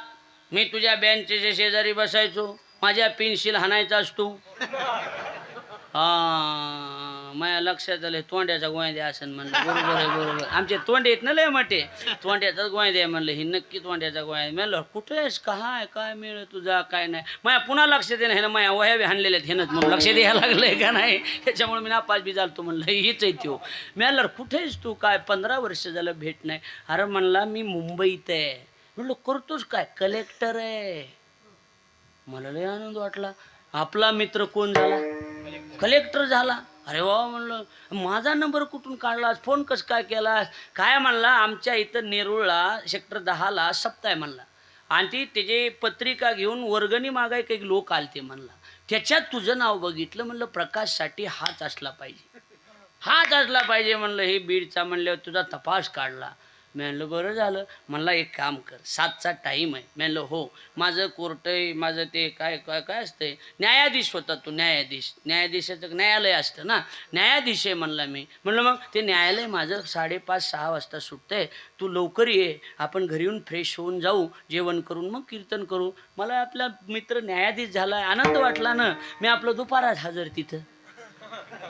मी तुझ्या बेंचच्या शेजारी बसायचो, माझ्या पेन्सिल हाणायचा असतो. हा माझ्या लक्षात आलं तोंड्याचा गोंद्या असं म्हणलं. बरोबर आहे बरोबर. आमचे तोंडे आहेत ना लय मोठे, तोंड्याचाच गोंद्या आहे म्हणलं. ही नक्की तोंड्याचा गोंद्या. म्हणलं कुठे आहेस काय मिळ तुझा काय नाही. माझ्या पुन्हा लक्षात येणं हे ना माझ्या वह्या बी हाणलेल्या आहेत हेनच म्हणून लक्ष द्यायला लागलंय का नाही. त्याच्यामुळे मी नापास बी झालतो म्हणलं हीच आहे त्यो. मी म्हणलं कुठे आहेस तू काय 15 वर्ष झालं भेट नाही. अरे म्हणला मी मुंबईत आहे. म्हणलं करतोस काय? कलेक्टर आहे. मला लय आनंद वाटला. आपला मित्र कोण झाला? कलेक्टर झाला. अरे वा म्हणलं माझा नंबर कुठून काढलास, फोन कस काय केलास? काय म्हणला आमच्या इथं नेरूळला सेक्टर 10ला सप्ताह आहे म्हणला, आणि ती त्याची पत्रिका घेऊन वर्गणी मागाय काही लोक आलते म्हणला. त्याच्यात तुझं नाव बघितलं. म्हणलं प्रकाशसाठी हाच असला पाहिजे, हाच असला पाहिजे म्हणलं. हे बीडचा म्हणल्यावर तुझा तपास काढला. मी म्हणलं बरं झालं. म्हणला एक काम कर, 7चा टाईम आहे. मी म्हणलं हो. माझं कोर्ट आहे, माझं ते काय काय काय असतंय, न्यायाधीश होता तो. न्यायाधीशाचं न्यायालय असतं ना, न्यायाधीश आहे म्हणला मी. म्हणलं मग ते न्यायालय माझं 5:30-6 वाजता सुटतंय, तू लवकर ये, आपण घरी येऊन फ्रेश होऊन जाऊ, जेवण करून मग कीर्तन करू. मला आपला मित्र न्यायाधीश झाला, आनंद वाटला ना. मी आपलं दुपारात हजर तिथं.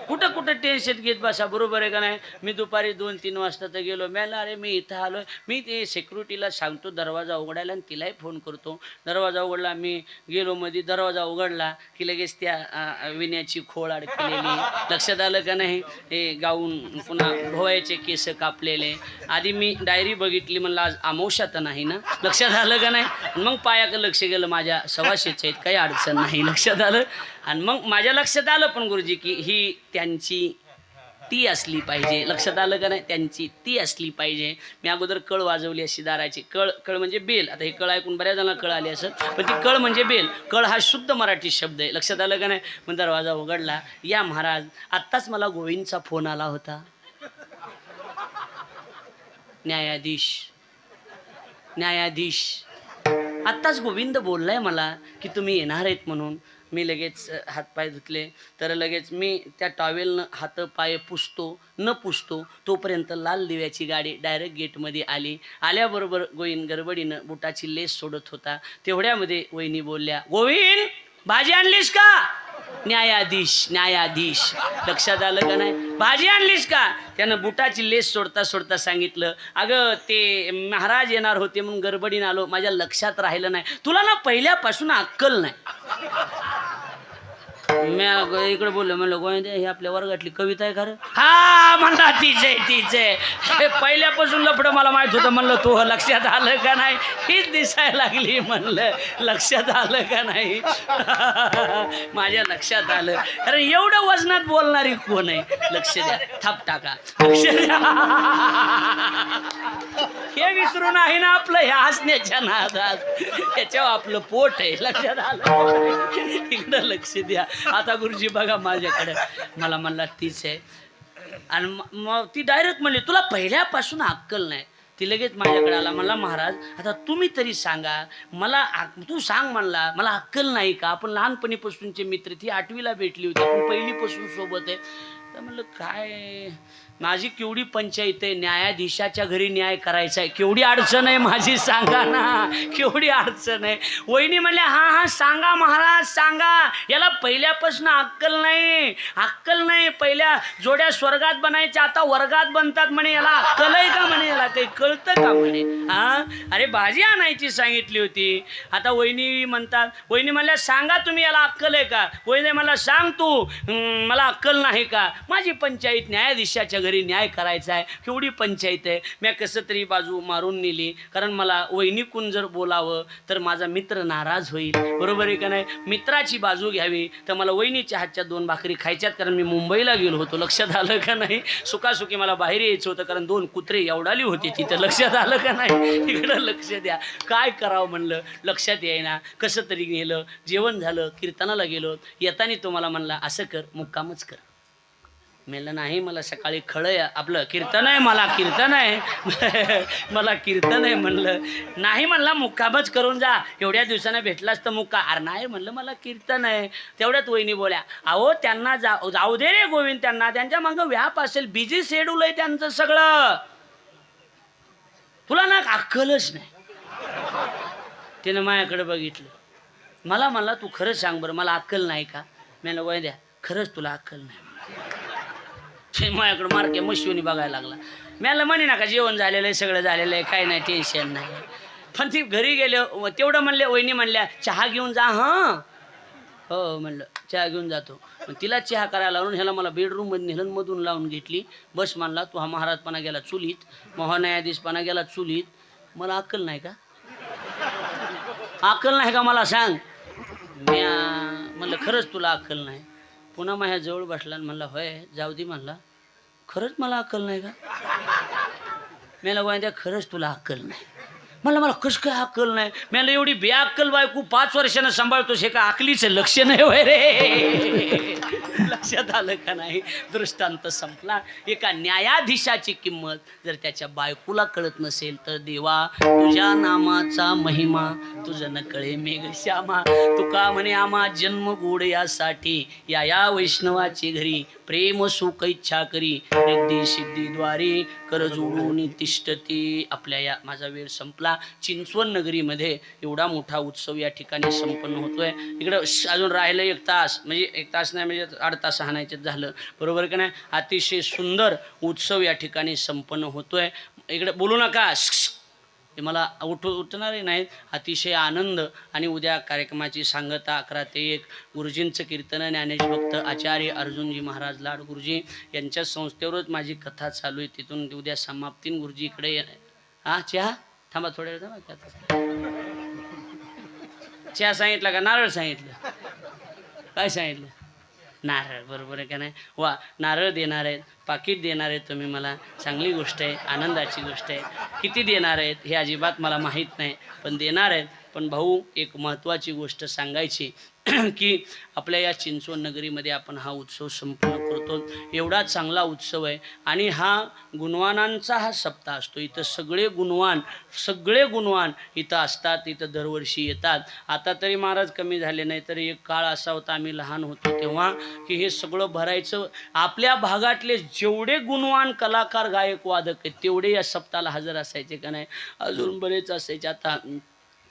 कुठं कुठं टेन्शन घेत बसा, बरोबर आहे का नाही. मी दुपारी 2-3 वाजता तर गेलो. मला अरे मी इथं आलो. मी ते सिक्युरिटीला सांगतो दरवाजा उघडायला आणि तिलाही फोन करतो. दरवाजा उघडला. मी गेलो मध्ये, दरवाजा उघडला की लगेच त्या विण्याची खोळ अडकलेली. लक्षात आलं का नाही. ते गाऊन पुन्हा भोवायचे केस कापलेले. आधी मी डायरी बघितली, म्हणलं आज अमावस्या तर नाही ना. लक्षात आलं का नाही. मग पायाकडे लक्ष गेलं, माझ्या सवाशीचे आहेत, काही अडचण नाही. लक्षात आलं. आणि मग माझ्या लक्षात आलं पण गुरुजी की ही त्यांची ती असली पाहिजे. लक्षात आलं का नाही. त्यांची ती असली पाहिजे. मी अगोदर कळ वाजवली अशी दाराची. कळ म्हणजे बेल. आता हे कळ ऐकून बऱ्याच जणांना कळ आली असं, पण ती कळ म्हणजे बेल. कळ हा शुद्ध मराठी शब्द आहे. लक्षात आलं का नाही. मग दरवाजा उघडला. या महाराज, आत्ताच मला गोविंदचा फोन आला होता. न्यायाधीश आत्ताच गोविंद बोललाय मला की तुम्ही येणार आहेत म्हणून. मी लगेच हातपाय धुतले. तर लगेच मी त्या टॉवेलनं हात पाय पुसतो तोपर्यंत लाल दिव्याची गाडी डायरेक्ट गेटमध्ये आली. आल्याबरोबर गोविंद गडबडीनं बुटाची लेस सोडत होता. तेवढ्यामध्ये वहिनी बोलल्या, गोविंद भाजी आणलीस का? न्यायाधीश. लक्षात आलं का नाही. भाजी आणलीस का? त्यानं बुटाची लेस सोडता सांगितलं, अगं ते महाराज येणार होते म्हणून गडबडीनं आलो, माझ्या लक्षात राहिलं नाही. तुला ना पहिल्यापासून अक्कल नाही. मी इकडे बोललो, म्हणलं गोविंद हे आपल्या वर्गातली कविता आहे खरं? हा म्हणला तीच आहे. पहिल्यापासून लफडं मला माहित होतं. म्हणलं तू लक्षात आलं का नाही. हीच दिसायला लागली. म्हणलं लक्षात आलं का नाही. माझ्या लक्षात आलं. कारण एवढं वजनात बोलणारी कोण आहे. लक्ष द्या, थाप टाका, लक्ष द्या. हे विसरून आहे ना आपलं हे हसण्याच्या नादात. त्याच्यावर आपलं पोट आहे. लक्षात आलं. इकडं लक्ष द्या. आता गुरुजी बघा माझ्याकडे. मला म्हणला तीच आहे. आणि मग ती डायरेक्ट म्हणली तुला पहिल्यापासून अक्कल नाही. ती लगेच माझ्याकडे आला. म्हणला महाराज आता तुम्ही तरी सांगा मला, तू सांग म्हणला मला अक्कल नाही का. आपण लहानपणीपासूनचे मित्र, ती 8वीला भेटली होती, आपण पहिलीपासून सोबत आहे. तर म्हणलं काय माझी केवढी पंचायत आहे, न्यायाधीशाच्या घरी न्याय करायचा आहे, केवढी अडचण आहे माझी सांगा ना, केवढी अडचण आहे. वहिनी म्हणल्या हा सांगा महाराज सांगा. याला पहिल्यापासून अक्कल नाही. पहिल्या जोड्या स्वर्गात बनायच्या, आता वर्गात बनतात म्हणे. याला अक्कल आहे का म्हणे, याला काही कळतं का म्हणे. अरे भाजी आणायची सांगितली होती. आता वहिनी म्हणतात, वहिनी म्हणल्या सांगा तुम्ही याला अक्कल आहे का. वहिनी मला सांग तू, मला अक्कल नाही का. माझी पंचायत न्यायाधीशाच्या घरी न्याय करायचा आहे, केवढी पंचायत आहे. मी कसं तरी बाजू मारून नेली, कारण मला वहिनीकून जर बोलावं तर माझा मित्र नाराज होईल, बरोबर आहे का नाही. मित्राची बाजू घ्यावी तर मला वहिनीच्या हातच्या 2 भाकरी खायच्यात, कारण मी मुंबईला गेलो होतो. लक्षात आलं का नाही. सुखासुखी मला बाहेर यायचं होतं, कारण 2 कुत्रे एवढाली होते तिथं. लक्षात आलं का नाही. इकडं लक्ष द्या. काय करावं म्हणलं लक्षात येईना. कसं तरी गेलं, जेवण झालं, कीर्तनाला गेलो. येताना तो मला म्हणला असं कर मुक्कामच कर. म्हणलं नाही मला सकाळी खळं आपलं कीर्तन आहे, मला कीर्तन आहे म्हणलं. नाही म्हणला मुक्कामच करून जा, एवढ्या दिवसानं भेटलास तर मुक्का. अरे नाही म्हणलं मला कीर्तन आहे. तेवढ्यात वहिनी बोल्या, अहो त्यांना जाऊ दे रे गोविंद, त्यांच्या मागं व्याप असेल, बिझी शेड्यूल आहे त्यांचं सगळं. तुला ना अक्कलच नाही. त्यानं माझ्याकडे बघितलं. मला म्हणला तू खरंच सांग बरं, मला अक्कल नाही का? मी वय द्या, खरंच तुला अक्कल नाही. ते माझ्याकडे मारके मशिवणी बघायला लागला. मला म्हणे ना का जेवण झालेलं आहे, सगळं झालेलं आहे, काय नाही, टेन्शन नाही. पण ती घरी गेले तेवढं म्हणले, वहिनी म्हणल्या चहा घेऊन जा. हां हो म्हणलं चहा घेऊन जातो. मग तिला चहा करायला लावून ह्याला मला बेडरूममध्ये नेलं, मधून लावून घेतली. बस म्हणला तू हा महाराजपणा गेला चुलीत, महान्यायाधीशपणा गेला चुलीत. मला अक्कल नाही का? अक्कल नाही का मला सांग? मी म्हणलं खरंच तुला अक्कल नाही. पुन्हा माझ्या जवळ बसला आणि म्हणला होय जाऊ दे. म्हणला खरंच मला अक्कल नाही का? मला गोंद्या खरंच तुला अक्कल नाही. मला कसं काय अक्कल नाही? मला एवढी बेअक्कल बायको 5 वर्षानं सांभाळतोस, हे का अकलीचं लक्ष नाही होय रे? लक्षात आलं का नाही? दृष्टांत संपला. एका न्यायाधीशाची किंमत जर त्याच्या बायकोला कळत नसेल तर देवा तुझ्या नामाचा महिमा तुझं न कळे मेघ श्यामा. तुका म्हणे आम्हा जन्म गोड यासाठी या वैष्णवाची घरी प्रेम सुख इच्छा करी रिद्धी सिद्धीद्वारे कर जोडून तिष्ठती. आपल्या या माझा वेळ संपला. चिंचवण नगरीमध्ये एवढा मोठा उत्सव या ठिकाणी संपन्न होतोय. इकडं अजून राहिलं 1 तास, म्हणजे 1 तास नाही म्हणजे 1/2 तास हाणायचं झालं, बरोबर का नाही? अतिशय सुंदर उत्सव या ठिकाणी संपन्न होतोय. इकडे बोलू नका, हे मला उठणारे नाहीत. अतिशय आनंद. आणि उद्या कार्यक्रमाची सांगता 11 ते 1 गुरुजींचं कीर्तन ज्ञानेश भक्त आचार्य अर्जुनजी महाराज लाड गुरुजी यांच्या संस्थेवरच माझी कथा चालू आहे. तिथून उद्या समाप्तीन गुरुजी इकडे हा चहा थांबा थोड्या वेळ थांबा. चहा सांगितलं का नारळ सांगितलं? काय सांगितलं? नारळ, बरोबर आहे का नाही? वा, नारळ देणार आहेत, पाकिट देणार आहेत तुम्ही मला, चांगली गोष्ट आहे, आनंदाची गोष्ट आहे. किती देणार आहेत हे अजिबात मला माहीत नाही, पण देणार आहेत. पण भाऊ एक महत्त्वाची गोष्ट सांगायची की आपल्या या चिंचवण नगरीमध्ये आपण हा उत्सव संपन्न करतो. एवढा चांगला उत्सव आहे आणि हा गुणवानांचा हा सप्ताह असतो. इथं सगळे गुणवान इथं असतात, इथं दरवर्षी येतात. आता तरी महाराज कमी झाले नाही, तर एक काळ असा होता आम्ही लहान होतो तेव्हा की हे सगळं भरायचं. आपल्या भागातले जेवढे गुणवान कलाकार गायक वादक आहेत तेवढे या सप्ताहाला हजर असायचे का नाही? अजून बरेच असायचे, आता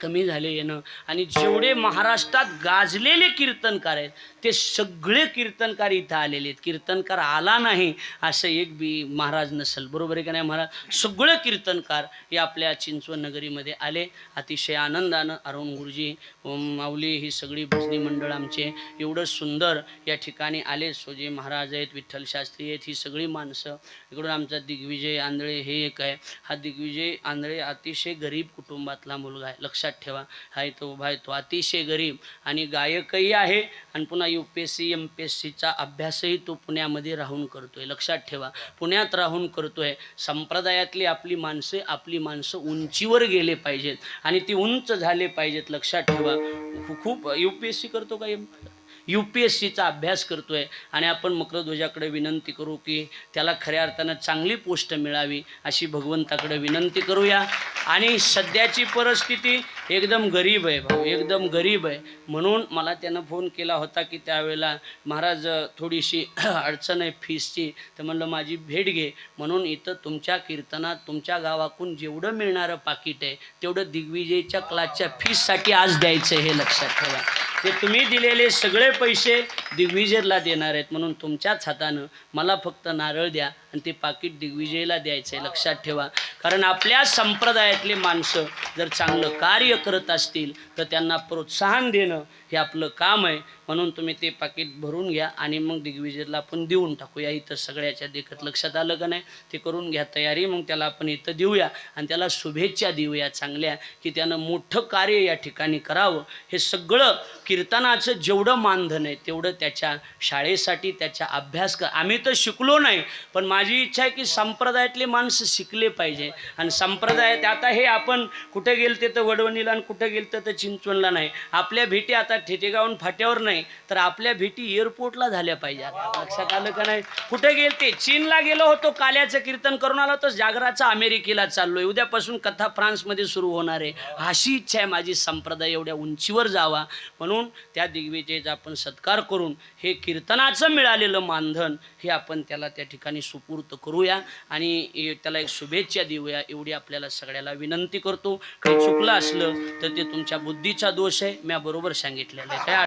कमी झाले येणं. आणि जेवढे महाराष्ट्रात गाजलेले कीर्तनकार आहेत ते सगळे कीर्तनकार इथं आलेले आहेत. कीर्तनकार आला नाही असं एक बी महाराज नसेल, बरोबर आहे का नाही महाराज? सगळे कीर्तनकार हे आपल्या चिंचवण नगरीमध्ये आले. अतिशय आनंदानं अरुण गुरुजी, माऊली, ही सगळी भजनी मंडळ आमचे एवढं सुंदर या ठिकाणी आले. सोजे महाराज आहेत, विठ्ठल शास्त्री आहेत, ही सगळी माणसं. इकडून आमचा दिग्विजय आंधळे हे एक आहे. हा दिग्विजय आंधळे अतिशय गरीब कुटुंबातला मुलगा आहे, लक्षात ठेवा. हाय तो उभा आहे, तो अतिशय गरीब आणि गायकही आहे. आणि पुन्हा UPSC MPSCचा अभ्यासही तो पुण्यामध्ये राहून करतोय, लक्षात ठेवा. पुण्यात राहून करतोय. संप्रदायातली आपली माणसं उंचीवर गेले पाहिजेत आणि ती उंच झाले पाहिजेत, लक्षात ठेवा. खूप UPSC करतो का? UPSCचा अभ्यास करतोय. आणि आपण मकरध्वजाकडे विनंती करू की त्याला खऱ्या अर्थानं चांगली पोस्ट मिळावी अशी भगवंताकडे विनंती करूया. आणि सध्याची परिस्थिती एकदम गरीब आहे भाऊ, एकदम गरीब आहे. म्हणून मला त्यानं फोन केला होता की त्यावेळेला महाराज थोडीशी अडचण आहे फीसची, तर म्हणलं माझी भेट घे. म्हणून इथं तुमच्या कीर्तनात तुमच्या गावाकडून जेवढं मिळणारं पाकिट आहे तेवढं दिग्विजयच्या क्लासच्या फीससाठी आज द्यायचं, हे लक्षात ठेवा. ते तुम्ही दिलेले सगळे पैसे दिग्विजयला देणार आहेत. म्हणून तुमच्याच हातानं मला फक्त नारळ द्या आणि ते पाकिट दिग्विजयला द्यायचं आहे, लक्षात ठेवा. कारण आपल्या संप्रदायातले माणसं जर चांगलं कार्य करत असतील तर त्यांना प्रोत्साहन देणं हे आपलं काम आहे. म्हणून तुम्ही ते पाकिट भरून घ्या आणि मग दिग्विजयला आपण देऊन टाकूया. इथं सगळ्याच्या देखत, लक्षात आलं का नाही? ते करून घ्या तयारी. मग त्याला आपण इथं देऊया आणि त्याला शुभेच्छा देऊया चांगल्या, की त्यानं मोठं कार्य या ठिकाणी करावं. हे सगळं कीर्तनाचं जेवढं मानधन आहे तेवढं त्याच्या शाळेसाठी, त्याच्या अभ्यास आम्ही तर शिकलो नाही, पण माझी इच्छा आहे की संप्रदायातले माणसं शिकले पाहिजे. आणि संप्रदायात आता हे आपण कुठे गेलते तर वडवणीला आणि कुठे गेलते तर चिंचवणला नाही. आपल्या भेटी आता ठेटेगावून फाट्यावर नाही तर आपल्या भेटी एअरपोर्टला झाल्या पाहिजे. लक्षात आलं का नाही? कुठे गेलते? चीनला गेलो होतो, काल्याचं कीर्तन करून आलो तर जागराचा अमेरिकेला चाललोय. उद्यापासून कथा फ्रान्समध्ये सुरू होणार आहे. अशी इच्छा आहे माझी, संप्रदाय एवढ्या उंचीवर जावा. म्हणून त्या दिग्विजयचा आपण सत्कार करून हे कीर्तनाचं मिळालेलं मानधन हे आपण त्याला त्या ठिकाणी पूर्त करूया आणि त्याला एक शुभेच्छा देऊया एवढी आपल्याला सगळ्याला विनंती करतो. काही चुकलं असलं तर ते तुमच्या बुद्धीचा दोष आहे, मी बरोबर सांगितलेलं आहे. काय